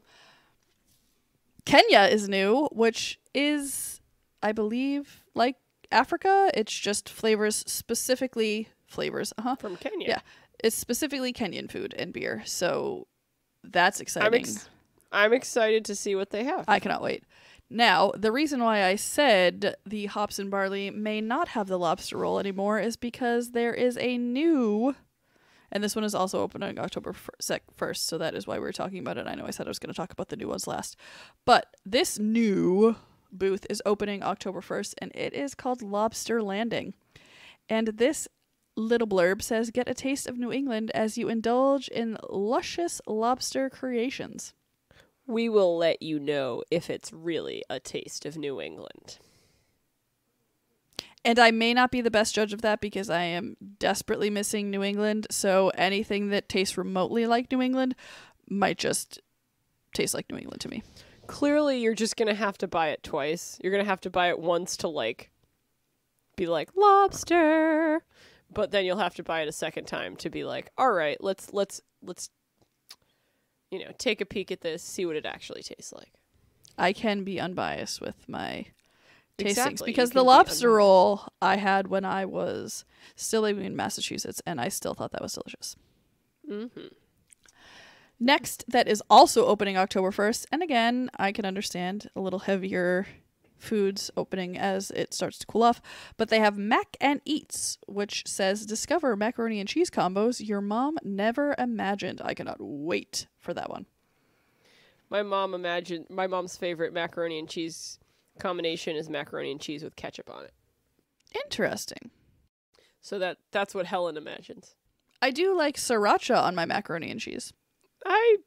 Kenya is new, which is, I believe, like Africa. It's just specifically flavors. From Kenya. Yeah. It's specifically Kenyan food and beer. So that's exciting. I'm excited to see what they have. I cannot wait. Now, the reason why I said the hops and barley may not have the lobster roll anymore is because there is a new, and this one is also opening October 1st, so that is why we were talking about it. I know I said I was going to talk about the new ones last, but this new booth is opening October 1st, and it is called Lobster Landing. And this little blurb says, get a taste of New England as you indulge in luscious lobster creations. We will let you know if it's really a taste of New England. And I may not be the best judge of that because I am desperately missing New England. So anything that tastes remotely like New England might just taste like New England to me. Clearly, you're just going to have to buy it twice. You're going to have to buy it once to, be like, lobster. But then you'll have to buy it a second time to be like, all right, let's take a peek at this, see what it actually tastes like. I can be unbiased with my tastings Exactly, because you the can be lobster unbiased. roll I had when I was still living in Massachusetts, and I still thought that was delicious. Mm-hmm. Next, that is also opening October 1st, and again, I can understand a little heavier foods opening as it starts to cool off, but they have Mac and Eats, which says discover macaroni and cheese combos your mom never imagined. I cannot wait for that one. My mom's favorite macaroni and cheese combination is macaroni and cheese with ketchup on it. Interesting. So that's what Helen imagines. I do like sriracha on my macaroni and cheese. I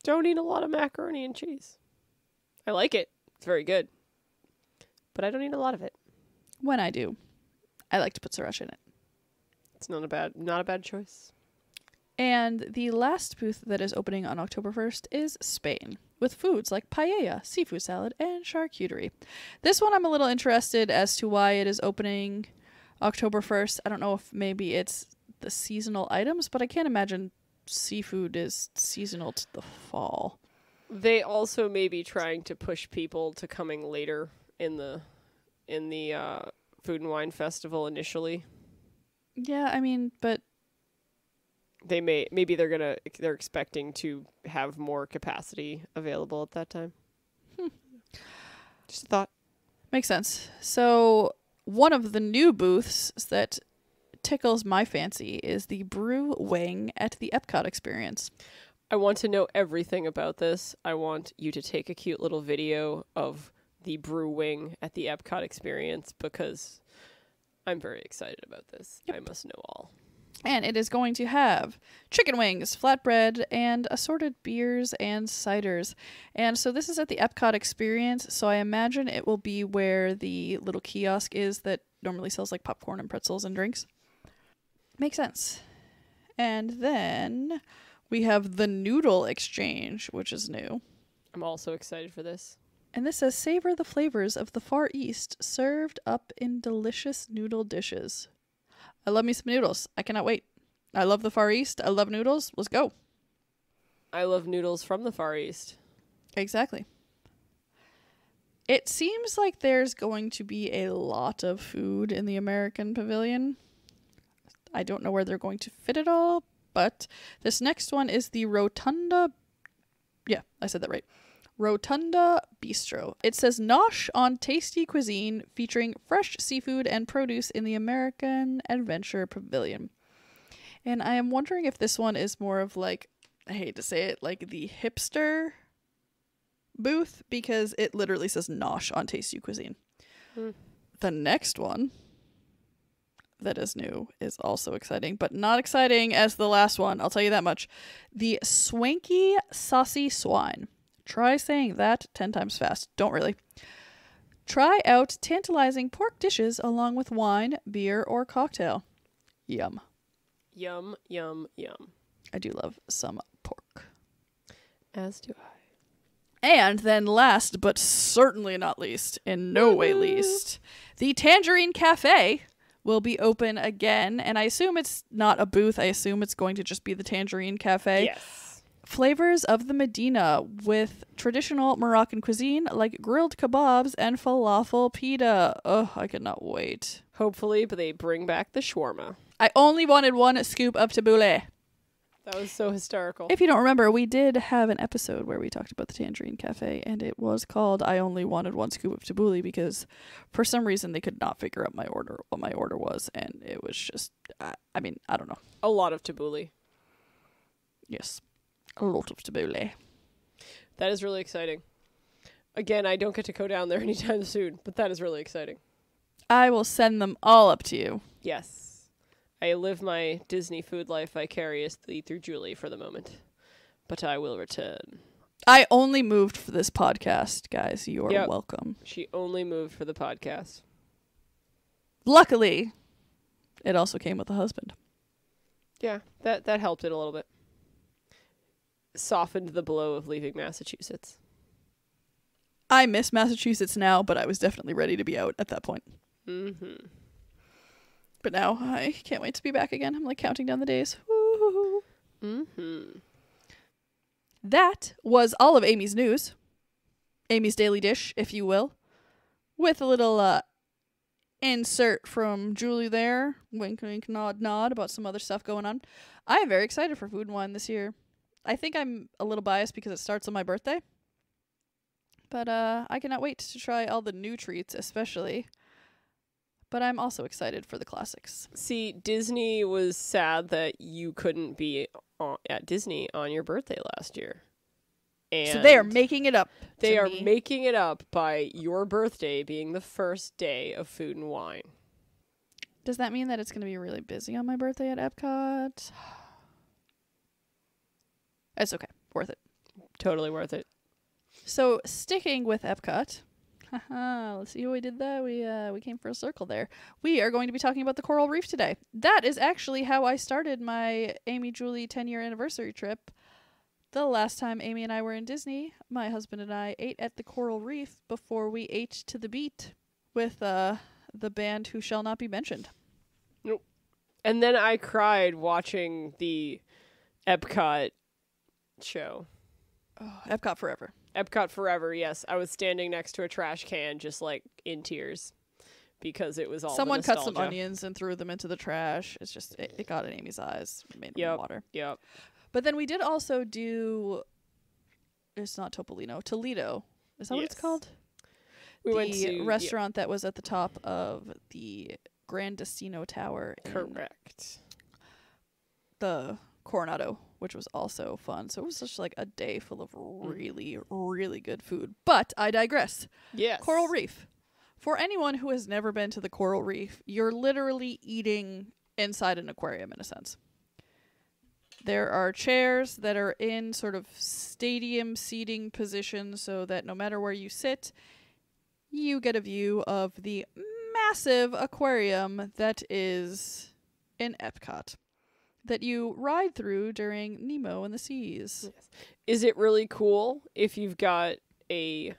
don't eat a lot of macaroni and cheese. I like it. It's very good. But I don't eat a lot of it. When I do, I like to put sriracha in it. It's not a bad choice. And the last booth that is opening on October 1st is Spain, with foods like paella, seafood salad, and charcuterie. This one I'm a little interested as to why it is opening October 1st. I don't know if maybe it's the seasonal items, but I can't imagine seafood is seasonal to the fall. They also may be trying to push people to coming later in the Food and Wine Festival initially. Yeah, I mean, but maybe they're expecting to have more capacity available at that time. Just a thought. Makes sense. So one of the new booths that tickles my fancy is the Brew Wing at the Epcot experience. I want to know everything about this. I want you to take a cute little video of the Brew Wing at the Epcot experience because I'm very excited about this. Yep. I must know all. And it is going to have chicken wings, flatbread, and assorted beers and ciders. And so this is at the Epcot experience, so I imagine it will be where the little kiosk is that normally sells like popcorn and pretzels and drinks. Makes sense. And then we have the Noodle Exchange, which is new. I'm also excited for this. And this says, savor the flavors of the Far East served up in delicious noodle dishes. I love me some noodles. I cannot wait. I love the Far East. I love noodles. Let's go. I love noodles from the Far East. Exactly. It seems like there's going to be a lot of food in the American Pavilion. I don't know where they're going to fit it all, but this next one is the Rotunda. Yeah, I said that right. Rotunda Bistro. It says nosh on tasty cuisine featuring fresh seafood and produce in the American Adventure Pavilion. And I am wondering if this one is more of like, I hate to say it, like the hipster booth, because it literally says nosh on tasty cuisine. The next one that is new is also exciting, but not exciting as the last one. I'll tell you that much. The Swanky Saucy Swine. Try saying that 10 times fast. Don't really. Try out tantalizing pork dishes along with wine, beer, or cocktail. Yum. Yum, yum, yum. I do love some pork. As do I. And then last, but certainly not least, in no way least, the Tangerine Cafe will be open again. And I assume it's not a booth. I assume it's going to just be the Tangerine Cafe. Yes. Flavors of the Medina with traditional Moroccan cuisine like grilled kebabs and falafel pita. Oh, I cannot wait. Hopefully, but they bring back the shawarma. I only wanted one scoop of tabbouleh. That was so hysterical. If you don't remember, we did have an episode where we talked about the Tangerine Cafe, and it was called I Only Wanted One Scoop of Tabbouleh because for some reason they could not figure out what my order was, and it was just, I mean, I don't know. A lot of tabbouleh. Yes. A lot of tabbouleh. That is really exciting. Again, I don't get to go down there anytime soon, but that is really exciting. I will send them all up to you. Yes. I live my Disney food life vicariously through Julie for the moment, but I will return. I only moved for this podcast, guys. You are welcome. She only moved for the podcast. Luckily, it also came with a husband. Yeah, that helped it a little bit. Softened the blow of leaving Massachusetts. I miss Massachusetts now, but I was definitely ready to be out at that point. Mm-hmm. But now I can't wait to be back again. I'm like counting down the days. Woo-hoo-hoo. Mm-hmm. That was all of Amy's news. Amy's Daily Dish, if you will. With a little insert from Julie there. Wink, wink, nod, nod about some other stuff going on. I am very excited for Food and Wine this year. I think I'm a little biased because it starts on my birthday. But I cannot wait to try all the new treats, especially. But I'm also excited for the classics. See, Disney was sad that you couldn't be at Disney on your birthday last year. And so they are making it up. They are making it up by your birthday being the first day of Food and Wine. Does that mean that it's going to be really busy on my birthday at Epcot? It's okay. Worth it. Totally worth it. So, sticking with Epcot. Let's see how we did that. We came for a circle there. We are going to be talking about the Coral Reef today. That is actually how I started my Amy Julie 10-year anniversary trip. The last time Amy and I were in Disney, my husband and I ate at the Coral Reef before we ate to the beat with the band who shall not be mentioned. Nope. And then I cried watching the Epcot show. Oh, Epcot Forever. Epcot Forever, yes. I was standing next to a trash can just like in tears because it was all someone the cut nostalgia. some onions and threw them into the trash. It's just it got in Amy's eyes, made them water. Yep. But then we did also do, it's not Topolino, Toledo. Is that what it's called? We went to the restaurant that was at the top of the Grand Destino Tower. Correct. The Coronado, which was also fun. So it was just like a day full of really, really good food. But I digress. Yes. Coral Reef. For anyone who has never been to the Coral Reef, you're literally eating inside an aquarium in a sense. There are chairs that are in sort of stadium seating position so that no matter where you sit, you get a view of the massive aquarium that is in Epcot that you ride through during Nemo and the Seas. Yes. Is it really cool if you've got a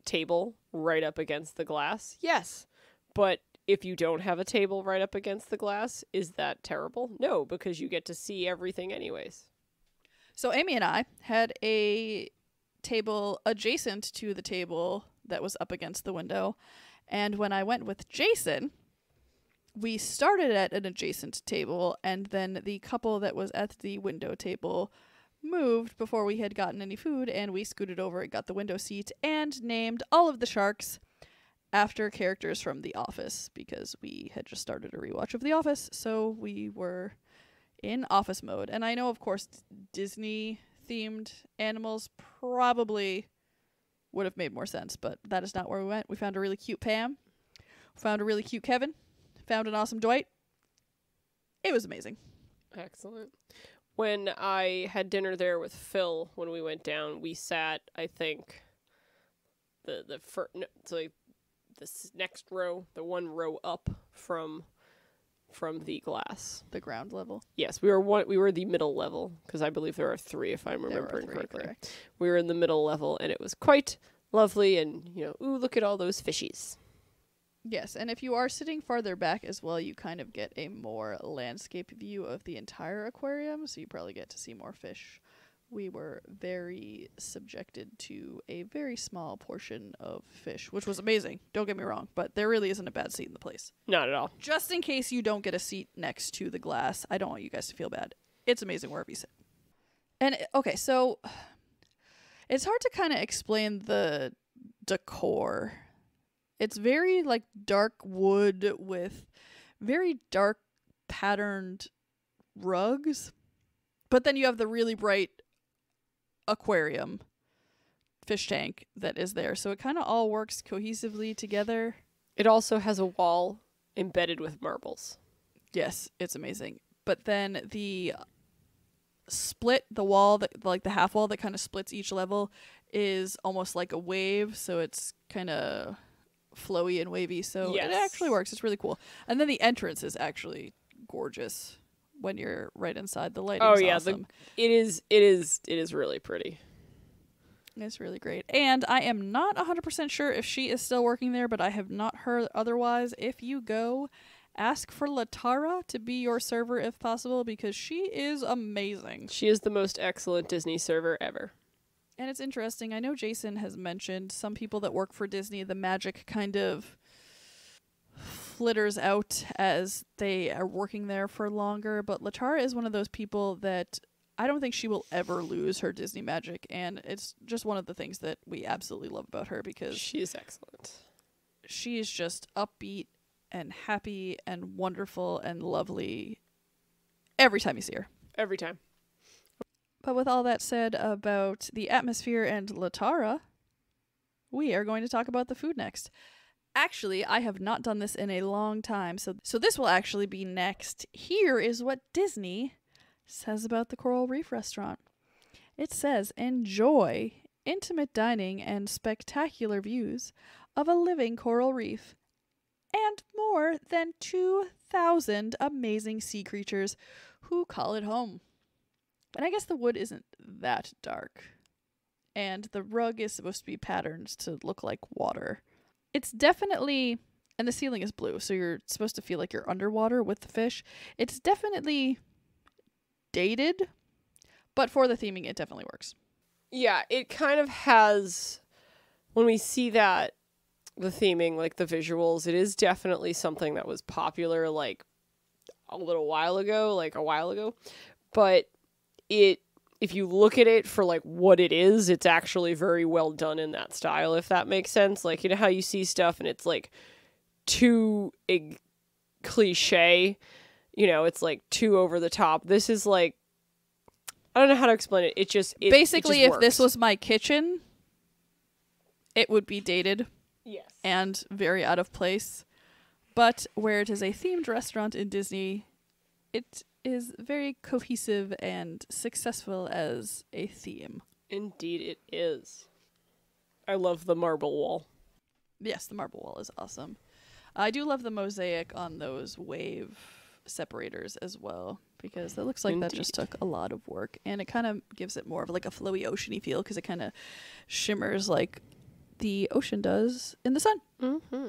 table right up against the glass? Yes. But if you don't have a table right up against the glass, is that terrible? No, because you get to see everything anyways. So Amy and I had a table adjacent to the table that was up against the window. And when I went with Jason, we started at an adjacent table, and then the couple that was at the window table moved before we had gotten any food, and we scooted over and got the window seat and named all of the sharks after characters from The Office, because we had just started a rewatch of The Office, so we were in office mode. And I know, of course, Disney-themed animals probably would have made more sense, but that is not where we went. We found a really cute Pam, found a really cute Kevin, found an awesome Dwight. It was amazing. Excellent. When I had dinner there with Phil when we went down, we sat, I think, this next row, the one row up from the glass. The ground level. Yes, we were the middle level, because I believe there are 3 if I'm remembering correctly. Correct. We were in the middle level, and it was quite lovely, and, ooh, look at all those fishies. Yes, and if you are sitting farther back as well, you kind of get a more landscape view of the entire aquarium, so you probably get to see more fish. We were very subjected to a very small portion of fish, which was amazing. Don't get me wrong, but there really isn't a bad seat in the place. Not at all. Just in case you don't get a seat next to the glass, I don't want you guys to feel bad. It's amazing wherever you sit. And, okay, so it's hard to kind of explain the decor. It's very, like, dark wood with very dark patterned rugs. But then you have the really bright aquarium fish tank that is there. So it kind of all works cohesively together. It also has a wall embedded with marbles. Yes, it's amazing. But then the wall, the half wall that kind of splits each level is almost like a wave. So it's kind of flowy and wavy. So It actually works. It's really cool. And then the entrance is actually gorgeous when you're right inside. The lighting's awesome. It is really pretty. It's really great. And I am not 100% sure if she is still working there, but I have not heard otherwise. If you go, ask for Latara to be your server if possible, because she is amazing. She is the most excellent Disney server ever. And it's interesting. I know Jason has mentioned some people that work for Disney, the magic kind of flitters out as they are working there for longer, but Latara is one of those people that I don't think she will ever lose her Disney magic, and it's just one of the things that we absolutely love about her, because she is excellent. She is just upbeat and happy and wonderful and lovely every time you see her. Every time. But with all that said about the atmosphere and Latara, we are going to talk about the food next. Actually, I have not done this in a long time, so this will actually be next. Here is what Disney says about the Coral Reef restaurant. It says, enjoy intimate dining and spectacular views of a living coral reef and more than 2,000 amazing sea creatures who call it home. And I guess the wood isn't that dark, and the rug is supposed to be patterned to look like water. It's definitely, and the ceiling is blue, so you're supposed to feel like you're underwater with the fish. It's definitely dated, but for the theming, it definitely works. Yeah, it kind of has, when we see that, the theming, like the visuals, it is definitely something that was popular, like, a while ago. But if you look at it for like what it is, it's actually very well done in that style, if that makes sense. Like, you know how you see stuff and it's like too cliche, it's like too over the top. This is like, I don't know how to explain it. Basically, if works. this was my kitchen, it would be dated. Yes. And very out of place. But where it is a themed restaurant in Disney, it is very cohesive and successful as a theme. Indeed it is. I love the marble wall. Yes, the marble wall is awesome. I do love the mosaic on those wave separators as well, because it looks like Indeed. that just took a lot of work, and it kind of gives it more of like a flowy oceany feel, because it kind of shimmers like the ocean does in the sun. Mm-hmm.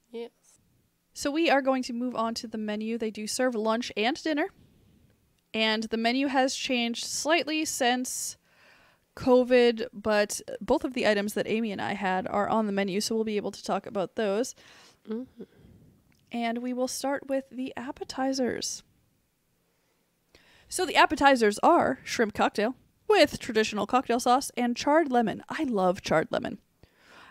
Yes. So we are going to move on to the menu. They do serve lunch and dinner. And the menu has changed slightly since COVID, but both of the items that Amy and I had are on the menu, so we'll be able to talk about those. Mm-hmm. And we will start with the appetizers. So the appetizers are shrimp cocktail with traditional cocktail sauce and charred lemon. I love charred lemon.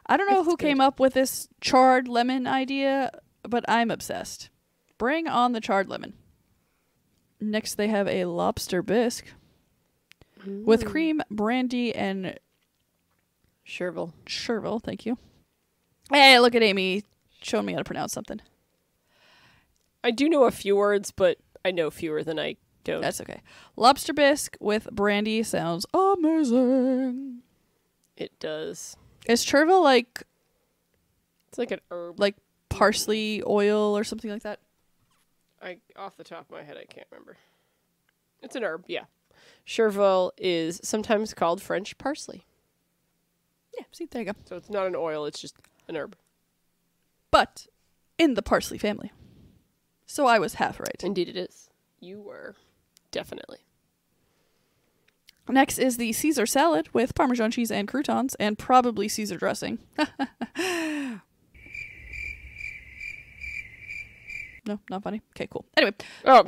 I don't know who came up with this charred lemon idea, but I'm obsessed. Bring on the charred lemon. Next, they have a lobster bisque with cream, brandy, and Chervil. Thank you. Hey, look at Amy showing me how to pronounce something. I do know a few words, but I know fewer than I don't. That's okay. Lobster bisque with brandy sounds amazing. It does. Is Chervil like... It's like an herb. Like parsley oil or something like that? Off the top of my head, I can't remember. It's an herb, yeah. Chervil is sometimes called French parsley. Yeah, see, there you go. So it's not an oil, it's just an herb. But in the parsley family. So I was half right. Indeed it is. You were. Definitely. Next is the Caesar salad with Parmesan cheese and croutons and probably Caesar dressing. No, not funny. Okay, cool. Anyway. Oh.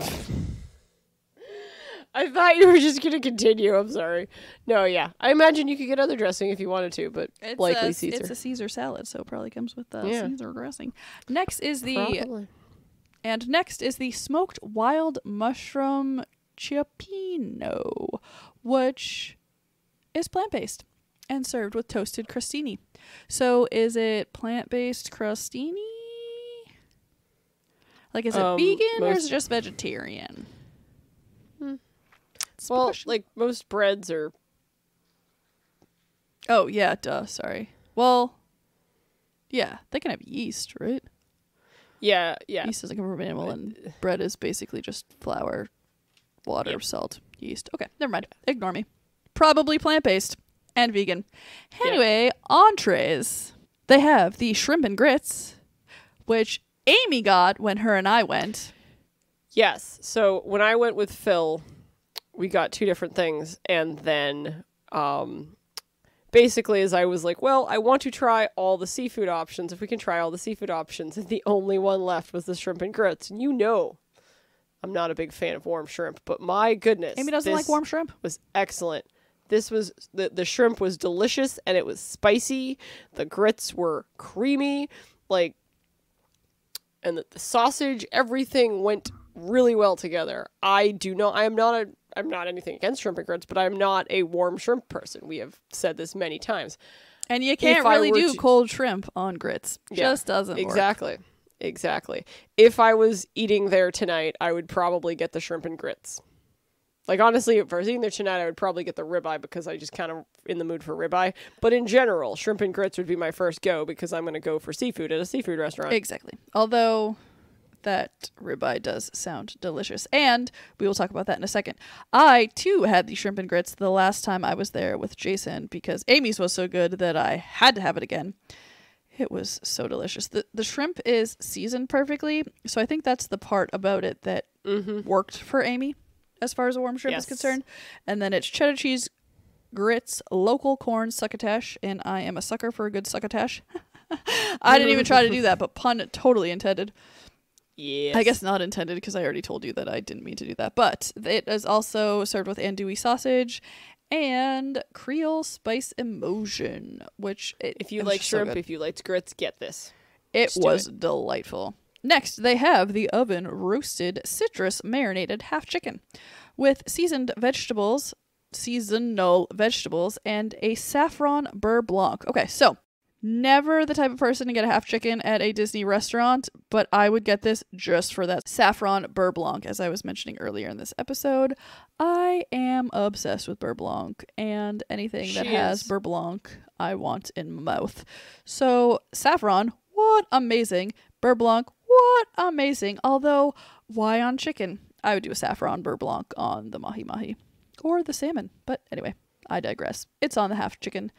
I thought you were just going to continue. I'm sorry. No, yeah. I imagine you could get other dressing if you wanted to, but likely Caesar. It's a Caesar salad, so it probably comes with Caesar dressing. Next is the smoked wild mushroom cioppino, which is plant-based and served with toasted crostini. So is it plant-based crostini? Like, is it vegan or is it just vegetarian? Well, like most breads are... Oh, yeah, duh, sorry. Well, yeah, they can have yeast, right? Yeah. Yeast is like a from animal, and bread is basically just flour, water, salt, yeast. Okay, never mind. Ignore me. Probably plant-based and vegan. Anyway, entrees. They have the shrimp and grits, which Amy got when her and I went. Yes. So when I went with Phil, we got two different things. And then basically as I was like, well, I want to try all the seafood options. If we can try all the seafood options. And the only one left was the shrimp and grits. And you know, I'm not a big fan of warm shrimp, but my goodness. Amy doesn't like warm shrimp? Was excellent. This was, the shrimp was delicious and it was spicy. The grits were creamy. Like, and the sausage, everything went really well together. I'm not anything against shrimp and grits, but I'm not a warm shrimp person. We have said this many times. And you can't really do cold shrimp on grits. Just doesn't work. Exactly. If I was eating there tonight, I would probably get the shrimp and grits. Like, honestly, if I was eating there tonight, I would probably get the ribeye because I just kind of in the mood for ribeye. But in general, shrimp and grits would be my first go because I'm going to go for seafood at a seafood restaurant. Exactly. Although that ribeye does sound delicious. And we will talk about that in a second. I, too, had the shrimp and grits the last time I was there with Jason because Amy's was so good that I had to have it again. It was so delicious. The shrimp is seasoned perfectly, so I think that's the part about it that worked for Amy as far as a warm shrimp is concerned. And then it's cheddar cheese, grits, local corn succotash, and I am a sucker for a good succotash. I didn't even try to do that, but pun totally intended. Yes. I guess not intended because I already told you that I didn't mean to do that. But it is also served with andouille sausage and Creole spice emulsion, which if you like shrimp, if you like grits, get this. It was delightful. Next, they have the oven roasted citrus marinated half chicken with seasonal vegetables, and a saffron beurre blanc. Okay, so never the type of person to get a half chicken at a Disney restaurant, but I would get this just for that saffron beurre blanc. As I was mentioning earlier in this episode, I am obsessed with beurre blanc, and anything that has beurre blanc, I want in my mouth. So saffron, what amazing. Beurre blanc, what amazing. Although, why on chicken? I would do a saffron beurre blanc on the mahi-mahi or the salmon. But anyway, I digress. It's on the half chicken.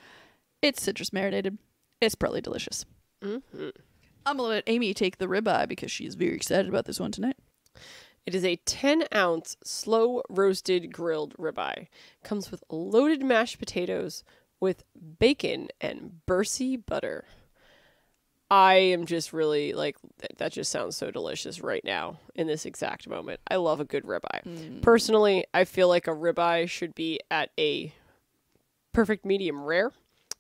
It's citrus marinated. It's probably delicious. I'm going to let Amy take the ribeye because she's very excited about this one tonight. It is a 10-ounce slow roasted grilled ribeye. Comes with loaded mashed potatoes with bacon and Bercy butter. I am just really like, that just sounds so delicious right now in this exact moment. I love a good ribeye. Personally, I feel like a ribeye should be at a perfect medium rare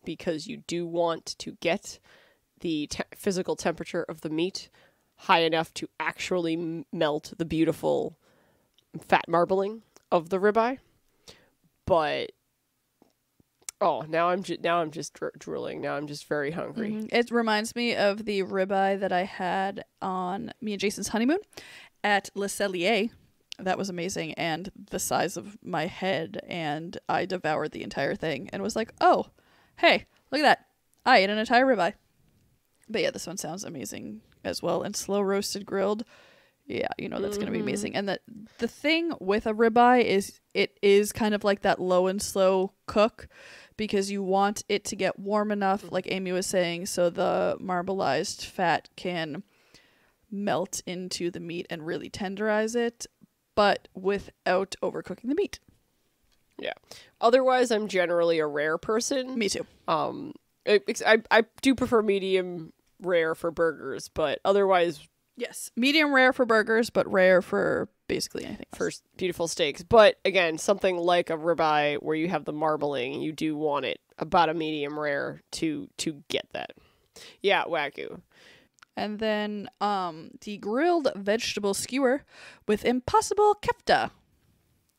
because you do want to get the physical temperature of the meat high enough to actually melt the beautiful fat marbling of the ribeye. But now I'm just drooling. Now I'm just very hungry. Mm-hmm. It reminds me of the ribeye that I had on me and Jason's honeymoon at Le Cellier. That was amazing, and the size of my head, and I devoured the entire thing and was like, oh, hey, look at that. I ate an entire ribeye. But yeah, this one sounds amazing as well. And slow roasted grilled. Yeah, that's going to be amazing. And the thing with a ribeye is it is kind of like that low and slow cook because you want it to get warm enough, like Amy was saying, so the marbleized fat can melt into the meat and really tenderize it, but without overcooking the meat. Yeah. Otherwise, I'm generally a rare person. Me too. I do prefer medium rare for burgers, but otherwise, yes, medium rare for burgers, but rare for basically anything else. For beautiful steaks. But again, something like a ribeye where you have the marbling, you do want it about a medium rare to get that. Yeah, Wagyu. And then the grilled vegetable skewer with impossible kefta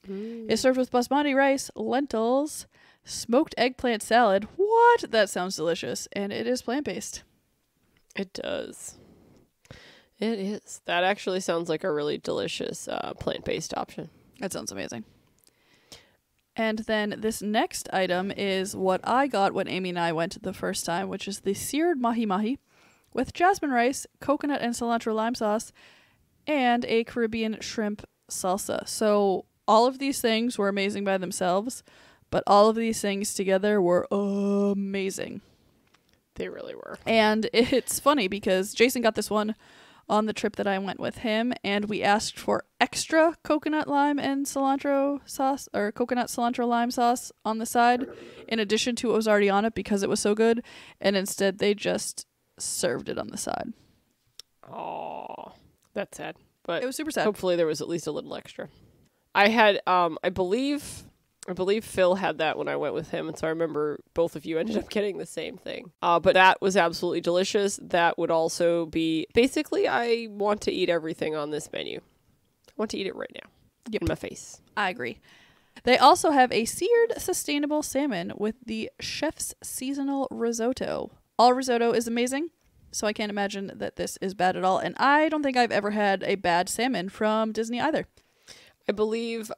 is served with basmati rice, lentils, smoked eggplant salad. What? That sounds delicious. And it is plant-based. It does. It is. That actually sounds like a really delicious plant-based option. That sounds amazing. And then this next item is what I got when Amy and I went the first time, which is the seared mahi-mahi with jasmine rice, coconut and cilantro lime sauce, and a Caribbean shrimp salsa. So all of these things were amazing by themselves, but all of these things together were amazing. They really were. And it's funny because Jason got this one on the trip that I went with him, and we asked for extra coconut lime and cilantro sauce, or coconut cilantro lime sauce on the side, in addition to what was already on it because it was so good, and instead they just served it on the side. Oh, that's sad. But it was super sad. Hopefully there was at least a little extra. I had, I believe Phil had that when I went with him, and so I remember both of you ended up getting the same thing. But that was absolutely delicious. That would also be, basically, I want to eat everything on this menu. I want to eat it right now. Yep. In my face. I agree. They also have a seared sustainable salmon with the chef's seasonal risotto. All risotto is amazing, so I can't imagine that this is bad at all. And I don't think I've ever had a bad salmon from Disney either. I believe,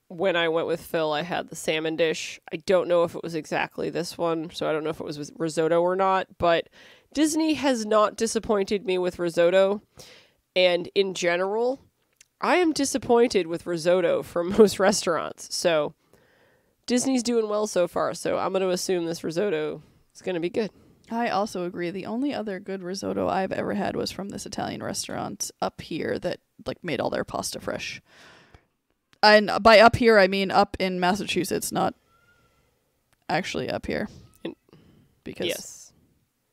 when I went with Phil, I had the salmon dish. I don't know if it was exactly this one, so I don't know if it was with risotto or not, but Disney has not disappointed me with risotto. And in general, I am disappointed with risotto from most restaurants. So Disney's doing well so far, so I'm going to assume this risotto is going to be good. I also agree. The only other good risotto I've ever had was from this Italian restaurant up here that made all their pasta fresh. And by up here, I mean up in Massachusetts, not actually up here. Because yes,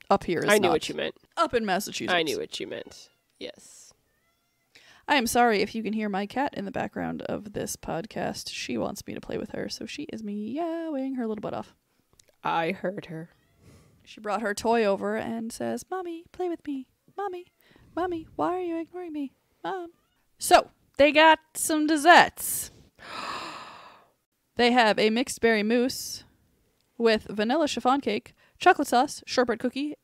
up here is I knew what you meant. Up in Massachusetts. I knew what you meant. Yes. I am sorry if you can hear my cat in the background of this podcast. She wants me to play with her, so she is meowing her little butt off. I heard her. She brought her toy over and says, "Mommy, play with me. Mommy, Mommy, why are you ignoring me? Mom." So, they got some desserts. They have a mixed berry mousse with vanilla chiffon cake, chocolate sauce, shortbread cookie,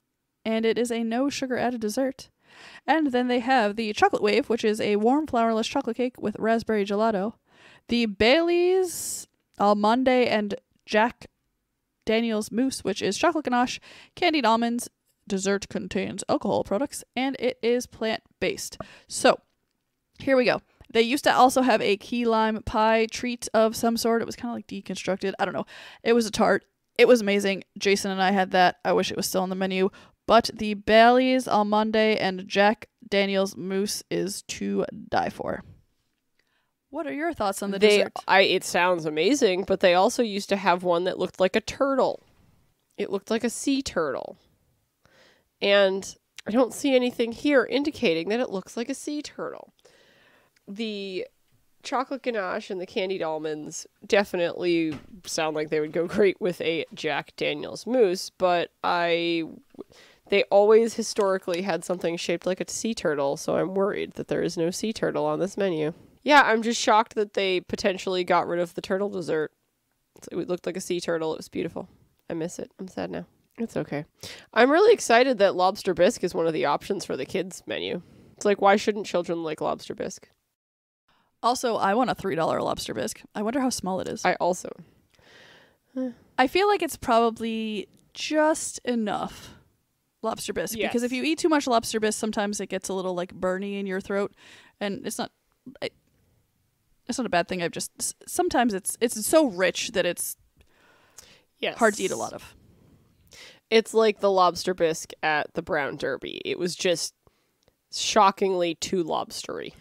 and it is a no sugar added dessert. And then they have the chocolate wave, which is a warm flourless chocolate cake with raspberry gelato. The Bailey's almond and Jack Daniel's mousse, which is chocolate ganache, candied almonds. Dessert contains alcohol products, and it is plant-based. So, here we go. They used to also have a key lime pie treat of some sort. It was kind of like deconstructed. I don't know. It was a tart. It was amazing. Jason and I had that. I wish it was still on the menu. But the Bailey's almond and Jack Daniel's mousse is to die for. What are your thoughts on the dessert? It sounds amazing, but they also used to have one that looked like a turtle. It looked like a sea turtle. And I don't see anything here indicating that it looks like a sea turtle. The chocolate ganache and the candied almonds definitely sound like they would go great with a Jack Daniel's mousse, but they always historically had something shaped like a sea turtle, so I'm worried that there is no sea turtle on this menu. Yeah, I'm just shocked that they potentially got rid of the turtle dessert. It looked like a sea turtle. It was beautiful. I miss it. I'm sad now. It's okay. I'm really excited that lobster bisque is one of the options for the kids menu. It's like, why shouldn't children like lobster bisque? Also, I want a $3 lobster bisque. I wonder how small it is. I also. I feel like it's probably just enough lobster bisque. Yes. Because if you eat too much lobster bisque, sometimes it gets a little like burny in your throat. And it's not a bad thing. Sometimes it's so rich that it's hard to eat a lot of. It's like the lobster bisque at the Brown Derby. It was just shockingly too lobstery.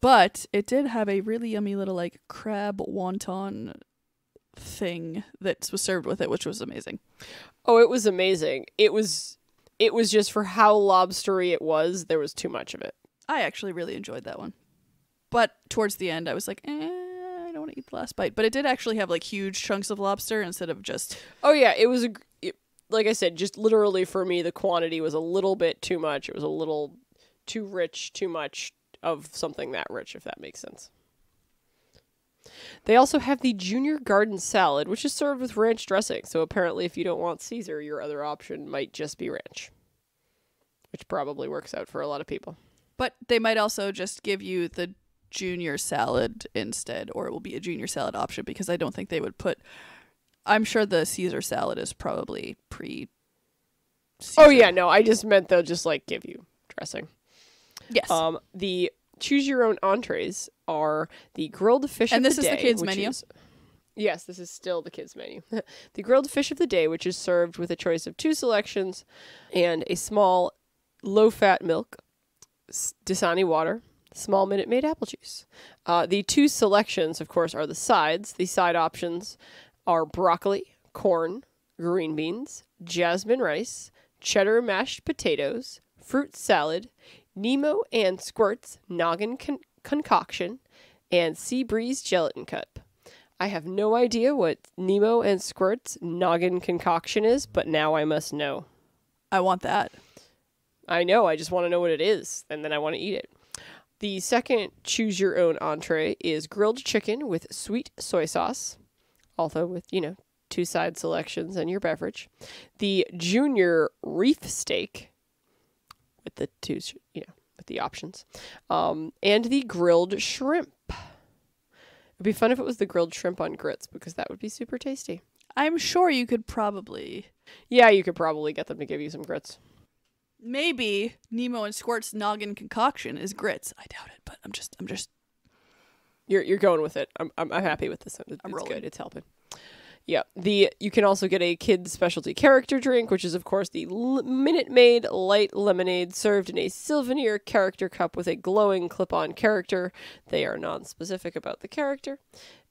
But it did have a really yummy little like crab wonton thing that was served with it, which was amazing. Oh, it was amazing. It was just for how lobstery it was, there was too much of it. I actually really enjoyed that one. But towards the end, I was like, I don't want to eat the last bite. But it did actually have like huge chunks of lobster instead of just... Oh, yeah. It was, like I said, just literally for me, the quantity was a little bit too much. It was a little too rich, too much of something that rich, if that makes sense. They also have the Junior Garden Salad, which is served with ranch dressing. So apparently if you don't want Caesar, your other option might just be ranch, which probably works out for a lot of people. But they might also just give you the junior salad instead, or it will be a junior salad option, because I don't think they would put... I'm sure the Caesar salad is probably pre-Caesar. Oh, yeah, no, I just meant they'll just, like, give you dressing. Yes. The choose-your-own entrees are the grilled fish of the day. And this is the kids' menu? Yes, this is still the kids' menu. The grilled fish of the day, which is served with a choice of 2 selections and a small low-fat milk, Dasani water, small Minute Maid apple juice. The 2 selections, of course, are the sides. The side options are broccoli, corn, green beans, jasmine rice, cheddar mashed potatoes, fruit salad, Nemo and Squirt's noggin concoction, and Sea Breeze gelatin cup. I have no idea what Nemo and Squirt's noggin concoction is, but now I must know. I want that. I know, I just want to know what it is, and then I want to eat it. The second choose-your-own entree is grilled chicken with sweet soy sauce, also with, 2 side selections and your beverage. The Junior Reef steak, with the 2, with the options, and the grilled shrimp. It'd be fun if it was the grilled shrimp on grits, because that would be super tasty. I'm sure you could probably... Yeah, you could probably get them to give you some grits. Maybe Nemo and Squirt's noggin concoction is grits. I doubt it, but I'm just. You're going with it. I'm happy with this. It's rolling. Good. It's helping. Yeah. You can also get a kid's specialty character drink, which is of course the Minute Maid light lemonade, served in a souvenir character cup with a glowing clip-on character. They are non-specific about the character.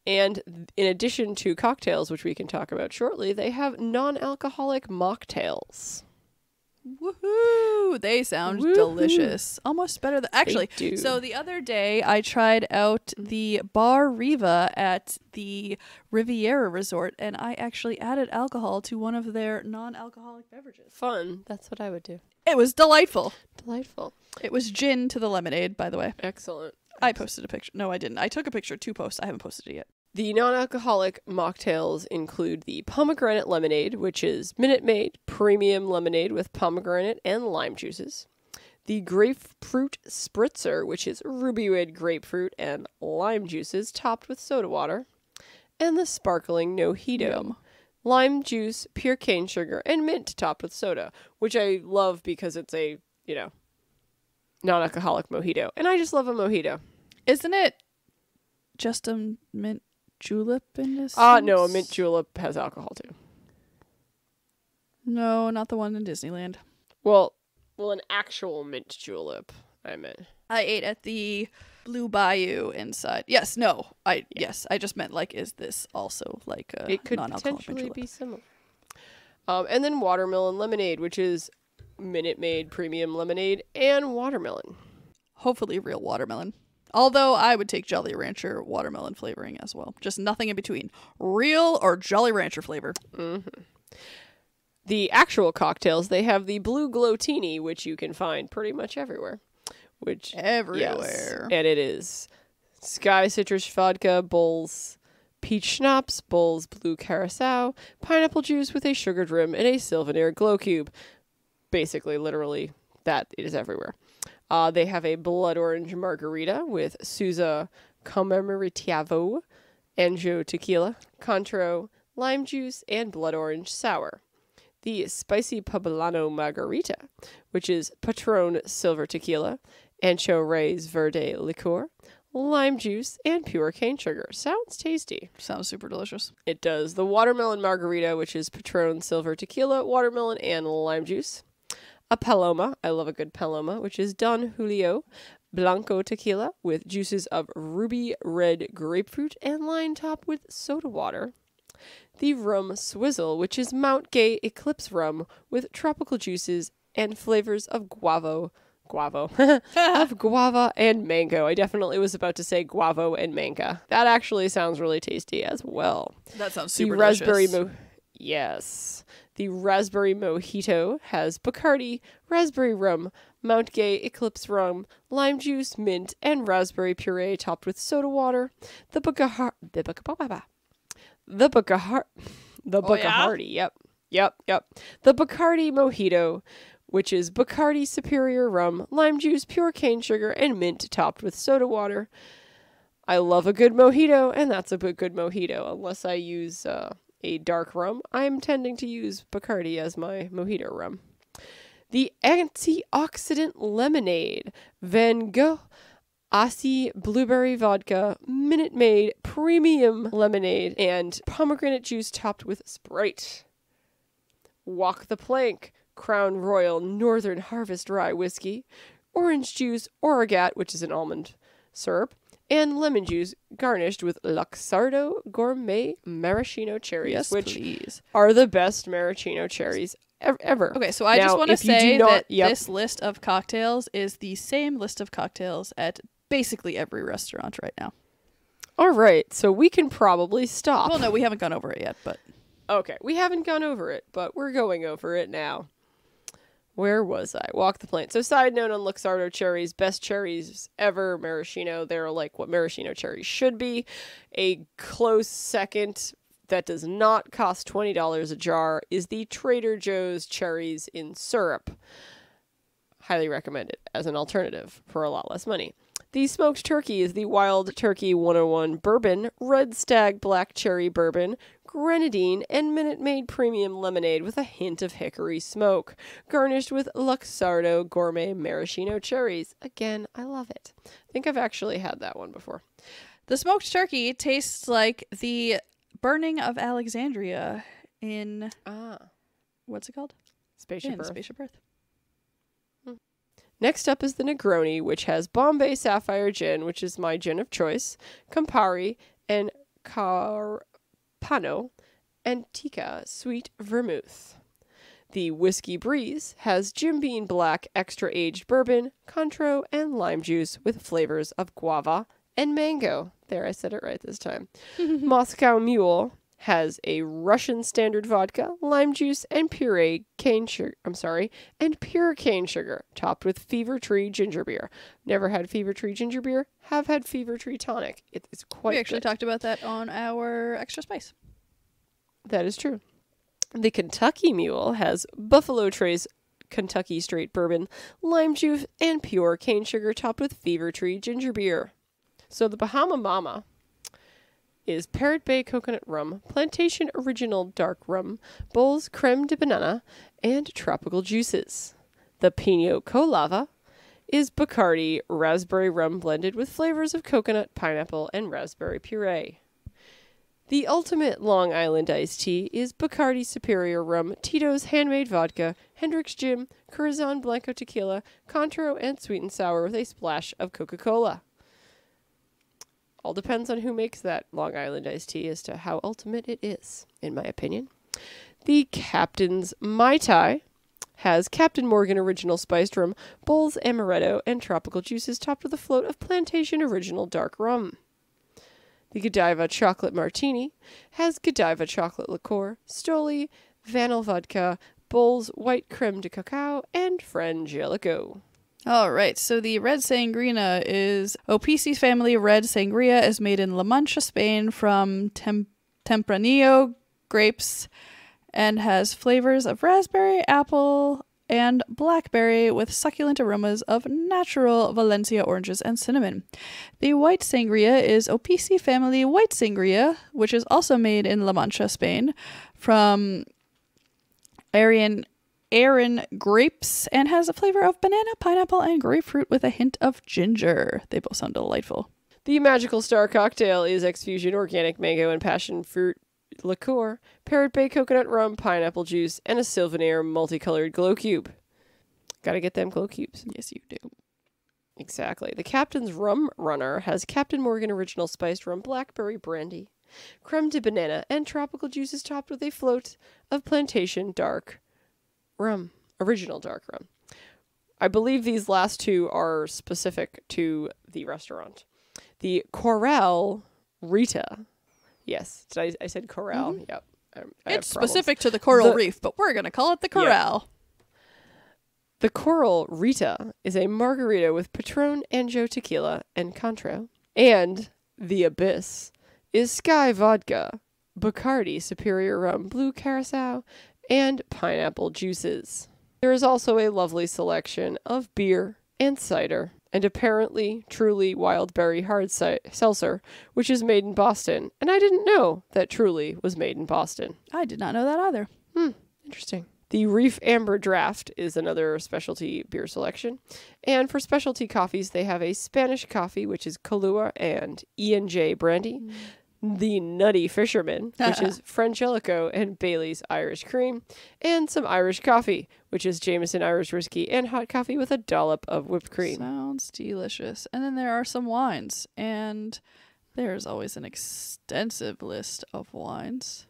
And in addition to cocktails, which we can talk about shortly, they have non-alcoholic mocktails. Woohoo! They sound delicious. Almost better than... Actually, so the other day I tried out the Bar Riva at the Riviera Resort, and I actually added alcohol to one of their non-alcoholic beverages. Fun. That's what I would do. It was delightful. Delightful. It was gin to the lemonade, by the way. Excellent. I posted a picture. No, I didn't. I took a picture to post. I haven't posted it yet. The non-alcoholic mocktails include the pomegranate lemonade, which is Minute Maid premium lemonade with pomegranate and lime juices. The grapefruit spritzer, which is ruby red grapefruit and lime juices topped with soda water. And the sparkling mojito. Lime juice, pure cane sugar, and mint topped with soda, which I love because it's a, non-alcoholic mojito. And I just love a mojito. Isn't it just a mint julep in this? No, a mint julep has alcohol too. No, not the one in Disneyland. Well, an actual mint julep, I meant. I ate at the Blue Bayou inside. Yes, no. I just meant, like, is this also like a It could non-alcoholic potentially julep? be similar. And then watermelon lemonade, which is Minute Maid premium lemonade and watermelon. Hopefully real watermelon. Although I would take Jolly Rancher watermelon flavoring as well. Just nothing in between. Real or Jolly Rancher flavor. Mm-hmm. The actual cocktails, they have the Blue Glowtini, which you can find pretty much everywhere. Everywhere. Yes, and it is Sky Citrus Vodka, bowls, peach schnapps, bowls, blue curacao, pineapple juice with a sugared rim, and a Sylvaner glow cube. Basically, literally, that it is everywhere. They have a blood orange margarita with Souza Commemorativo, Anjou tequila, Contro, lime juice, and blood orange sour. The spicy poblano margarita, which is Patron silver tequila, Ancho Reyes verde liqueur, lime juice, and pure cane sugar. Sounds tasty. Sounds super delicious. It does. The watermelon margarita, which is Patron silver tequila, watermelon, and lime juice. A paloma. I love a good paloma, which is Don Julio Blanco tequila with juices of ruby red grapefruit and lime topped with soda water. The rum swizzle, which is Mount Gay Eclipse rum with tropical juices and flavors of guava and mango. I definitely was about to say guavo and manga. That actually sounds really tasty as well. That sounds super delicious. Yes. The raspberry mojito has Bacardi, raspberry rum, Mount Gay Eclipse rum, lime juice, mint, and raspberry puree topped with soda water. The Bacardi, yep. The Bacardi mojito, which is Bacardi Superior rum, lime juice, pure cane sugar, and mint topped with soda water. I love a good mojito, and that's a good mojito. Unless I use a dark rum, I'm tending to use Bacardi as my mojito rum. The antioxidant lemonade, Van Gogh Aussie blueberry vodka, Minute Maid premium lemonade, and pomegranate juice topped with Sprite. Walk the Plank, Crown Royal Northern Harvest Rye Whiskey, orange juice, Origat, which is an almond syrup, and lemon juice garnished with Luxardo Gourmet Maraschino cherries, which are the best maraschino cherries ever. Okay, so I just want to say that this list of cocktails is the same list of cocktails at basically every restaurant right now. All right, so we can probably stop. Well, no, we haven't gone over it yet, but... Okay, we haven't gone over it, but we're going over it now. Where was I? Walk the Plank. So side note on Luxardo cherries, best cherries ever, maraschino. They're like what maraschino cherries should be. A close second that does not cost $20 a jar is the Trader Joe's cherries in syrup. Highly recommend it as an alternative for a lot less money. The smoked turkey is the Wild Turkey 101 Bourbon, Red Stag Black Cherry Bourbon, Grenadine, and Minute Maid Premium Lemonade with a hint of hickory smoke, garnished with Luxardo Gourmet Maraschino cherries. Again, I love it. I think I've actually had that one before. The smoked turkey tastes like the burning of Alexandria in... what's it called? Spaceship Earth. Spaceship Earth. Next up is the Negroni, which has Bombay Sapphire Gin, which is my gin of choice, Campari, and Carpano Antica Sweet Vermouth. The Whiskey Breeze has Jim Beam Black Extra Aged Bourbon, Contro, and lime juice with flavors of guava and mango. There, I said it right this time. Moscow Mule has a Russian standard vodka, lime juice, and pure cane sugar, topped with Fever Tree ginger beer. Never had Fever Tree ginger beer, have had Fever Tree tonic. It's quite good. We actually talked about that on our Extra Spice. That is true. The Kentucky Mule has Buffalo Trace Kentucky Straight Bourbon, lime juice, and pure cane sugar topped with Fever Tree ginger beer. So the Bahama Mama is Parrot Bay Coconut Rum, Plantation Original Dark Rum, Bowls Creme de Banana, and Tropical Juices. The Pino Colada is Bacardi Raspberry Rum blended with flavors of coconut, pineapple, and raspberry puree. The ultimate Long Island iced tea is Bacardi Superior Rum, Tito's Handmade Vodka, Hendrick's Gin, Corazon Blanco Tequila, Contro, and Sweet and Sour with a splash of Coca-Cola. All depends on who makes that Long Island iced tea as to how ultimate it is, in my opinion. The Captain's Mai Tai has Captain Morgan Original Spiced Rum, Bull's Amaretto, and tropical juices topped with a float of Plantation Original Dark Rum. The Godiva Chocolate Martini has Godiva Chocolate Liqueur, Stoli, Vanille Vodka, Bull's White Creme de Cacao, and Frangelico. All right, so the red sangria is Opisi family red sangria is made in La Mancha, Spain from Tempranillo grapes and has flavors of raspberry, apple, and blackberry with succulent aromas of natural Valencia oranges and cinnamon. The white sangria is Opisi family white sangria, which is also made in La Mancha, Spain, from Aryan grapes and has a flavor of banana, pineapple, and grapefruit with a hint of ginger. They both sound delightful. The Magical Star cocktail is X-Fusion Organic Mango and Passion Fruit Liqueur, Parrot Bay Coconut Rum, Pineapple Juice, and a Sylvanair Multicolored Glow Cube. Gotta get them glow cubes. Yes, you do. Exactly. The Captain's Rum Runner has Captain Morgan Original Spiced Rum, Blackberry Brandy, Creme de Banana, and tropical juices topped with a float of Plantation Dark Rum. Original Dark Rum. I believe these last two are specific to the restaurant. The Coral Rita. Yes, I said Coral. Mm-hmm. Yep. It's specific to the Coral Reef, but we're going to call it the Coral. Yeah. The Coral Rita is a margarita with Patron, Anjou Tequila, and Contro. And the Abyss is Sky Vodka, Bacardi Superior Rum, Blue Curacao, and pineapple juices. There is also a lovely selection of beer and cider, and apparently Truly Wild Berry Hard Seltzer, which is made in Boston. And I didn't know that Truly was made in Boston. I did not know that either. Interesting. The Reef Amber Draft is another specialty beer selection. And for specialty coffees, they have a Spanish coffee, which is Kahlua and E&J Brandy. The Nutty Fisherman, which is Frangelico and Bailey's Irish Cream. And some Irish coffee, which is Jameson Irish Whiskey and hot coffee with a dollop of whipped cream. Sounds delicious. And then there are some wines. And there's always an extensive list of wines.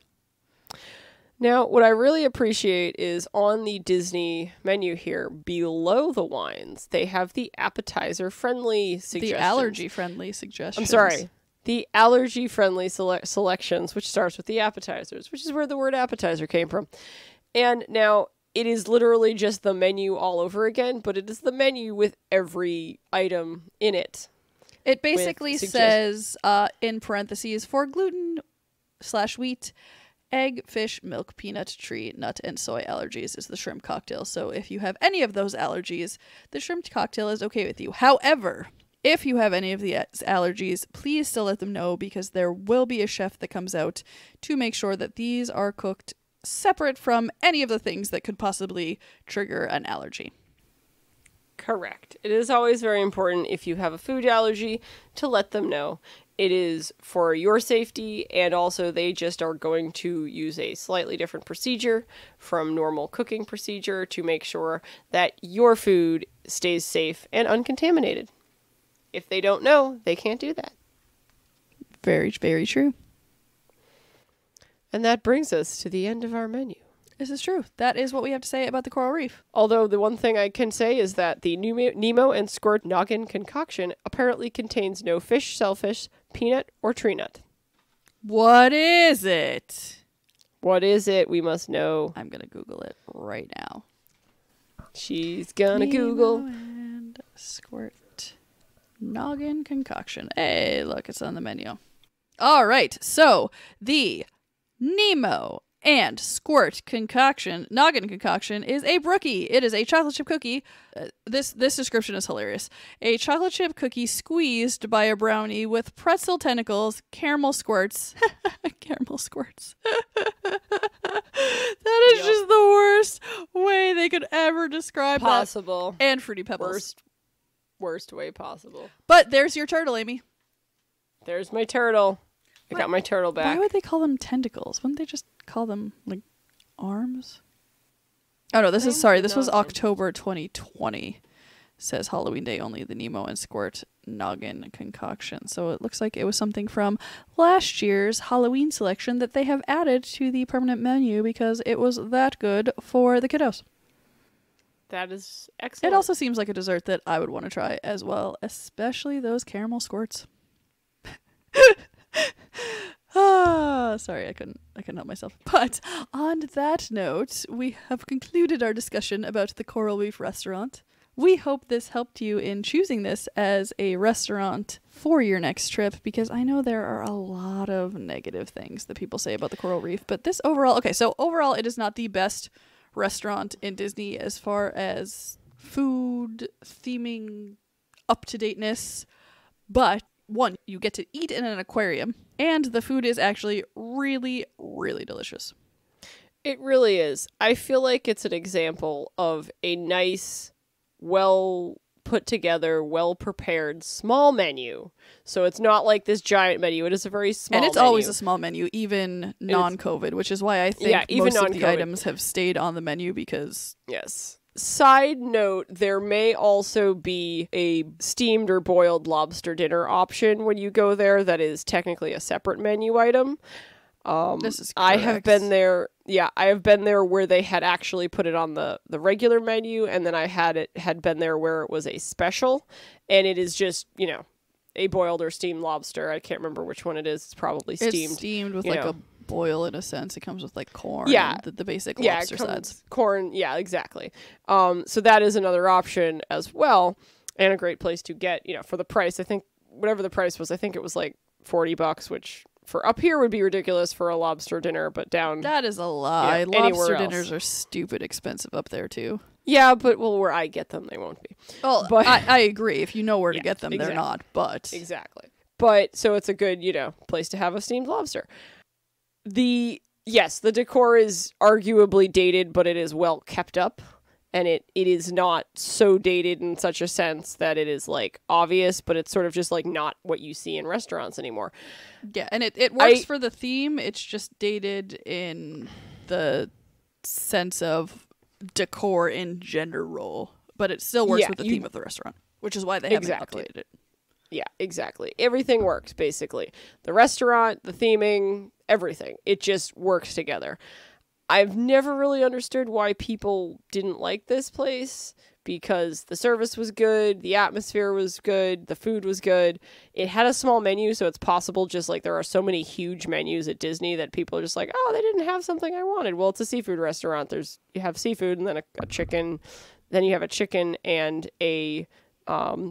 Now, what I really appreciate is on the Disney menu here, below the wines, they have the appetizer-friendly suggestions. The allergy-friendly suggestions. I'm sorry. The allergy-friendly selections, which starts with the appetizers, which is where the word appetizer came from. And now, it is literally just the menu all over again, but it is the menu with every item in it. It basically says, in parentheses, for gluten/wheat, egg, fish, milk, peanut, tree, nut, and soy allergies is the shrimp cocktail. So if you have any of those allergies, the shrimp cocktail is okay with you. However, if you have any of the allergies, please still let them know, because there will be a chef that comes out to make sure that these are cooked separate from any of the things that could possibly trigger an allergy. Correct. It is always very important, if you have a food allergy, to let them know. It is for your safety, and also they just are going to use a slightly different procedure from normal cooking procedure to make sure that your food stays safe and uncontaminated. If they don't know, they can't do that. Very, very true. And that brings us to the end of our menu. This is true. That is what we have to say about the Coral Reef. Although the one thing I can say is that the Nemo and Squirt Noggin concoction apparently contains no fish, shellfish, peanut, or tree nut. What is it? What is it? We must know. I'm going to Google it right now. She's gonna Nemo Google. And Squirt Noggin concoction. Hey, look, it's on the menu. All right, so the Nemo and Squirt Noggin concoction is a brookie. It is a chocolate chip cookie. This description is hilarious. A chocolate chip cookie squeezed by a brownie with pretzel tentacles, caramel squirts. Caramel squirts. That is just the worst way they could ever describe possible. That. And Fruity Pebbles. Worst way possible. But there's your turtle, Amy. There's my turtle. I got my turtle back. Why would they call them tentacles? Wouldn't they just call them, like, arms? Oh, no, this was October 2020. Says Halloween Day only, the Nemo and Squirt Noggin concoction. So it looks like it was something from last year's Halloween selection that they have added to the permanent menu because it was that good for the kiddos. That is excellent. It also seems like a dessert that I would want to try as well, especially those caramel squirts. Sorry, I couldn't help myself. But on that note, we have concluded our discussion about the Coral Reef restaurant. We hope this helped you in choosing this as a restaurant for your next trip, because I know there are a lot of negative things that people say about the Coral Reef, but this overall, it is not the best restaurant in Disney as far as food, theming, up-to-dateness, but one, you get to eat in an aquarium, and the food is actually really, really delicious. It really is. I feel like it's an example of a nice, well put together, well prepared small menu. So it's not like this giant menu. It is a very small menu. And it's menu. Always a small menu, even non-COVID, which is why I think most of the items have stayed on the menu because... Yes. Side note, there may also be a steamed or boiled lobster dinner option when you go there that is technically a separate menu item. This is correct. I have been there. Yeah, I have been there where they had actually put it on the regular menu, and then I had been there where it was a special, and it is just, a boiled or steamed lobster. I can't remember which one it is. It's probably steamed. It's steamed with a boil in a sense. It comes with like corn. Yeah, and the basic lobster sides. Corn. Yeah, exactly. So that is another option as well, and a great place to get. For the price. I think whatever the price was. I think it was like $40, which for up here would be ridiculous for a lobster dinner, but down... That is a lie. Lobster dinners are stupid expensive up there, too. Yeah, but, where I get them, they won't be. Well, but I agree. If you know where to get them, exactly. They're not, but... Exactly. But, so it's a good, place to have a steamed lobster. The decor is arguably dated, but it is well kept up. And it is not so dated in such a sense that it is, like, obvious, but it's sort of just, like, not what you see in restaurants anymore. Yeah, and it works for the theme. It's just dated in the sense of decor in general. But it still works with the theme of the restaurant, which is why they haven't updated it. Yeah, exactly. Everything works, basically. The restaurant, the theming, everything. It just works together. I've never really understood why people didn't like this place, because the service was good, the atmosphere was good, the food was good. It had a small menu, so it's possible, just like there are so many huge menus at Disney that people are just like, oh, they didn't have something I wanted. Well, it's a seafood restaurant. You have seafood and then a chicken. Then you have a chicken and a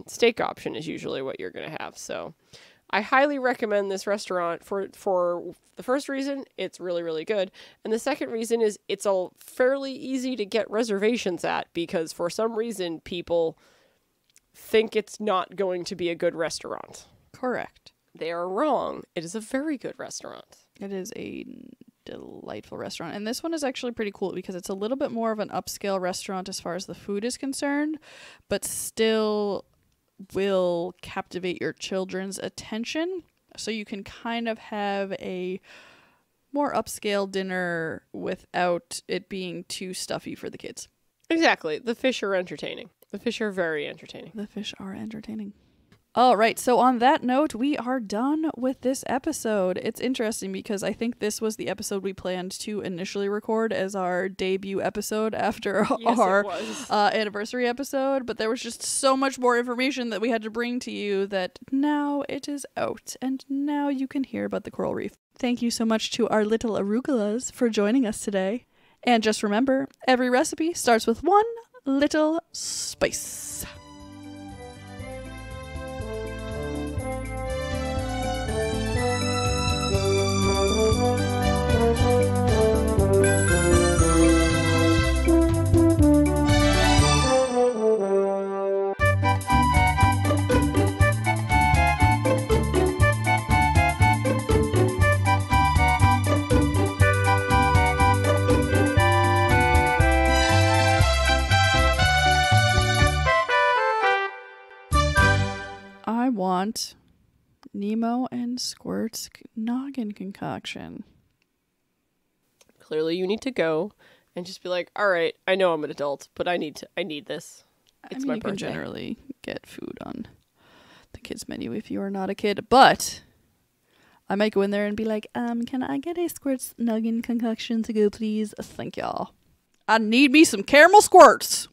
steak option is usually what you're going to have. So I highly recommend this restaurant for the first reason, it's really, really good. And the second reason is it's a fairly easy to get reservations at, because for some reason people think it's not going to be a good restaurant. Correct. They are wrong. It is a very good restaurant. It is a delightful restaurant. And this one is actually pretty cool because it's a little bit more of an upscale restaurant as far as the food is concerned, but still will captivate your children's attention, so you can kind of have a more upscale dinner without it being too stuffy for the kids. Exactly. The fish are entertaining. The fish are very entertaining. The fish are entertaining. All right, so on that note, we are done with this episode. It's interesting because I think this was the episode we planned to initially record as our debut episode after our anniversary episode, but there was just so much more information that we had to bring to you that now it is out, and now you can hear about the Coral Reef. Thank you so much to our little arugulas for joining us today. And just remember, every recipe starts with one little spice. I want Nemo and Squirt's noggin concoction. Clearly, you need to go and just be like, all right, I know I'm an adult, but I need this. It's my you birthday. can generally get food on the kids menu if you are not a kid, but I might go in there and be like, can I get a Squirt's noggin concoction to go, please? Thank y'all. I need me some caramel squirts.